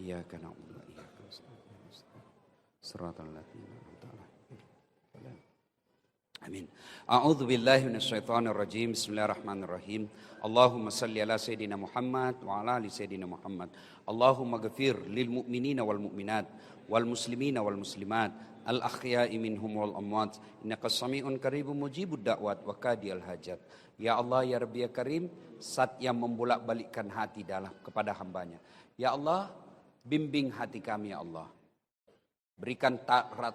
Iyyaka na'budu wa iyyaka nasta'in. Shiratal ladzina an'amta 'alaihim. Amin. A'udzu billahi minasyaitonir rajim. Bismillahirrahmanirrahim. Allahumma salli ala sayyidina Muhammad wa ala ali sayyidina Muhammad. Allahumma ghafir lil mu'minina wal mu'minat wal muslimina wal muslimat al ahya'i minhum wal amwat innaka sami'un qaribun mujibud da'wat wa qadiyal hajat. Ya Allah ya Rabbi ya Karim, zat yang membolak-balikkan hati dalam kepada hambanya. Ya Allah, bimbing hati kami ya Allah. Berikan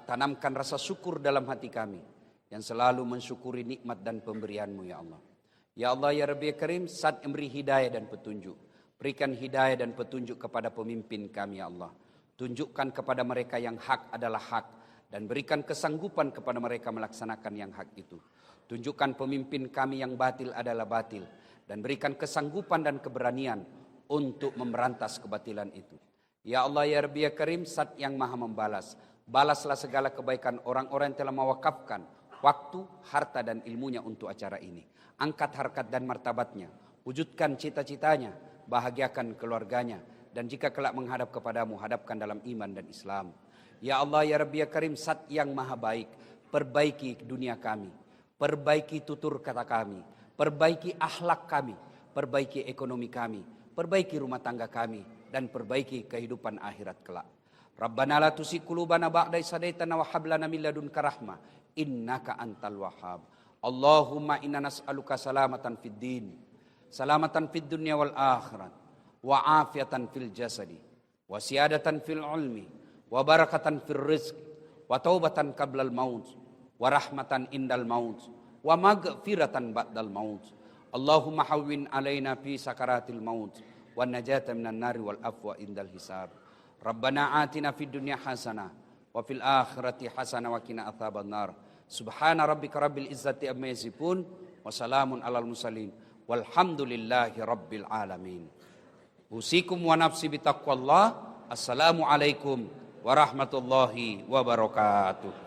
tanamkan rasa syukur dalam hati kami yang selalu mensyukuri nikmat dan pemberian-Mu ya Allah. Ya Allah ya Rabbi ya Karim, zat yang beri hidayah dan petunjuk. Berikan hidayah dan petunjuk kepada pemimpin kami ya Allah. Tunjukkan kepada mereka yang hak adalah hak dan berikan kesanggupan kepada mereka melaksanakan yang hak itu. Tunjukkan pemimpin kami yang batil adalah batil dan berikan kesanggupan dan keberanian untuk memberantas kebatilan itu. Ya Allah ya Rabbi ya Karim, zat yang maha membalas. Balaslah segala kebaikan orang-orang yang telah mewakafkan waktu, harta dan ilmunya untuk acara ini. Angkat harkat dan martabatnya, wujudkan cita-citanya, bahagiakan keluarganya, dan jika kelak menghadap kepadamu, hadapkan dalam iman dan Islam. Ya Allah, ya Rabbi, ya Karim, Zat yang maha baik, perbaiki dunia kami, perbaiki tutur kata kami, perbaiki akhlak kami, perbaiki ekonomi kami, perbaiki rumah tangga kami, dan perbaiki kehidupan akhirat kelak. Rabbana la tuzigh qulubana ba'da idh hadaitana wa hab lana min ladunka rahmah innaka antal wahhab. Allahumma inna nas'aluka salamatan fid din, salamatan fid dunya wal akhirat, wa afiatan fil jasadi, wa siyadatan fil ilmi, wa barakatan fil rizq, wa taubatan qablal maut, wa rahmatan indal maut, wa maghfiratan ba'dal maut. Allahumma hawwin alaina fi sakaratil maut, wa najata minan nari wal afwa indal hisab. Rabbana atina fid dunya hasanah wa fil akhirati hasanah wa qina adzaban nar. Subhana rabbika rabbil izzati amma yasifun wa salamun alal mursalin walhamdulillahi rabbil alamin. Usikum wa nafsi bitaqwallah. Assalamualaikum warahmatullahi wabarakatuh.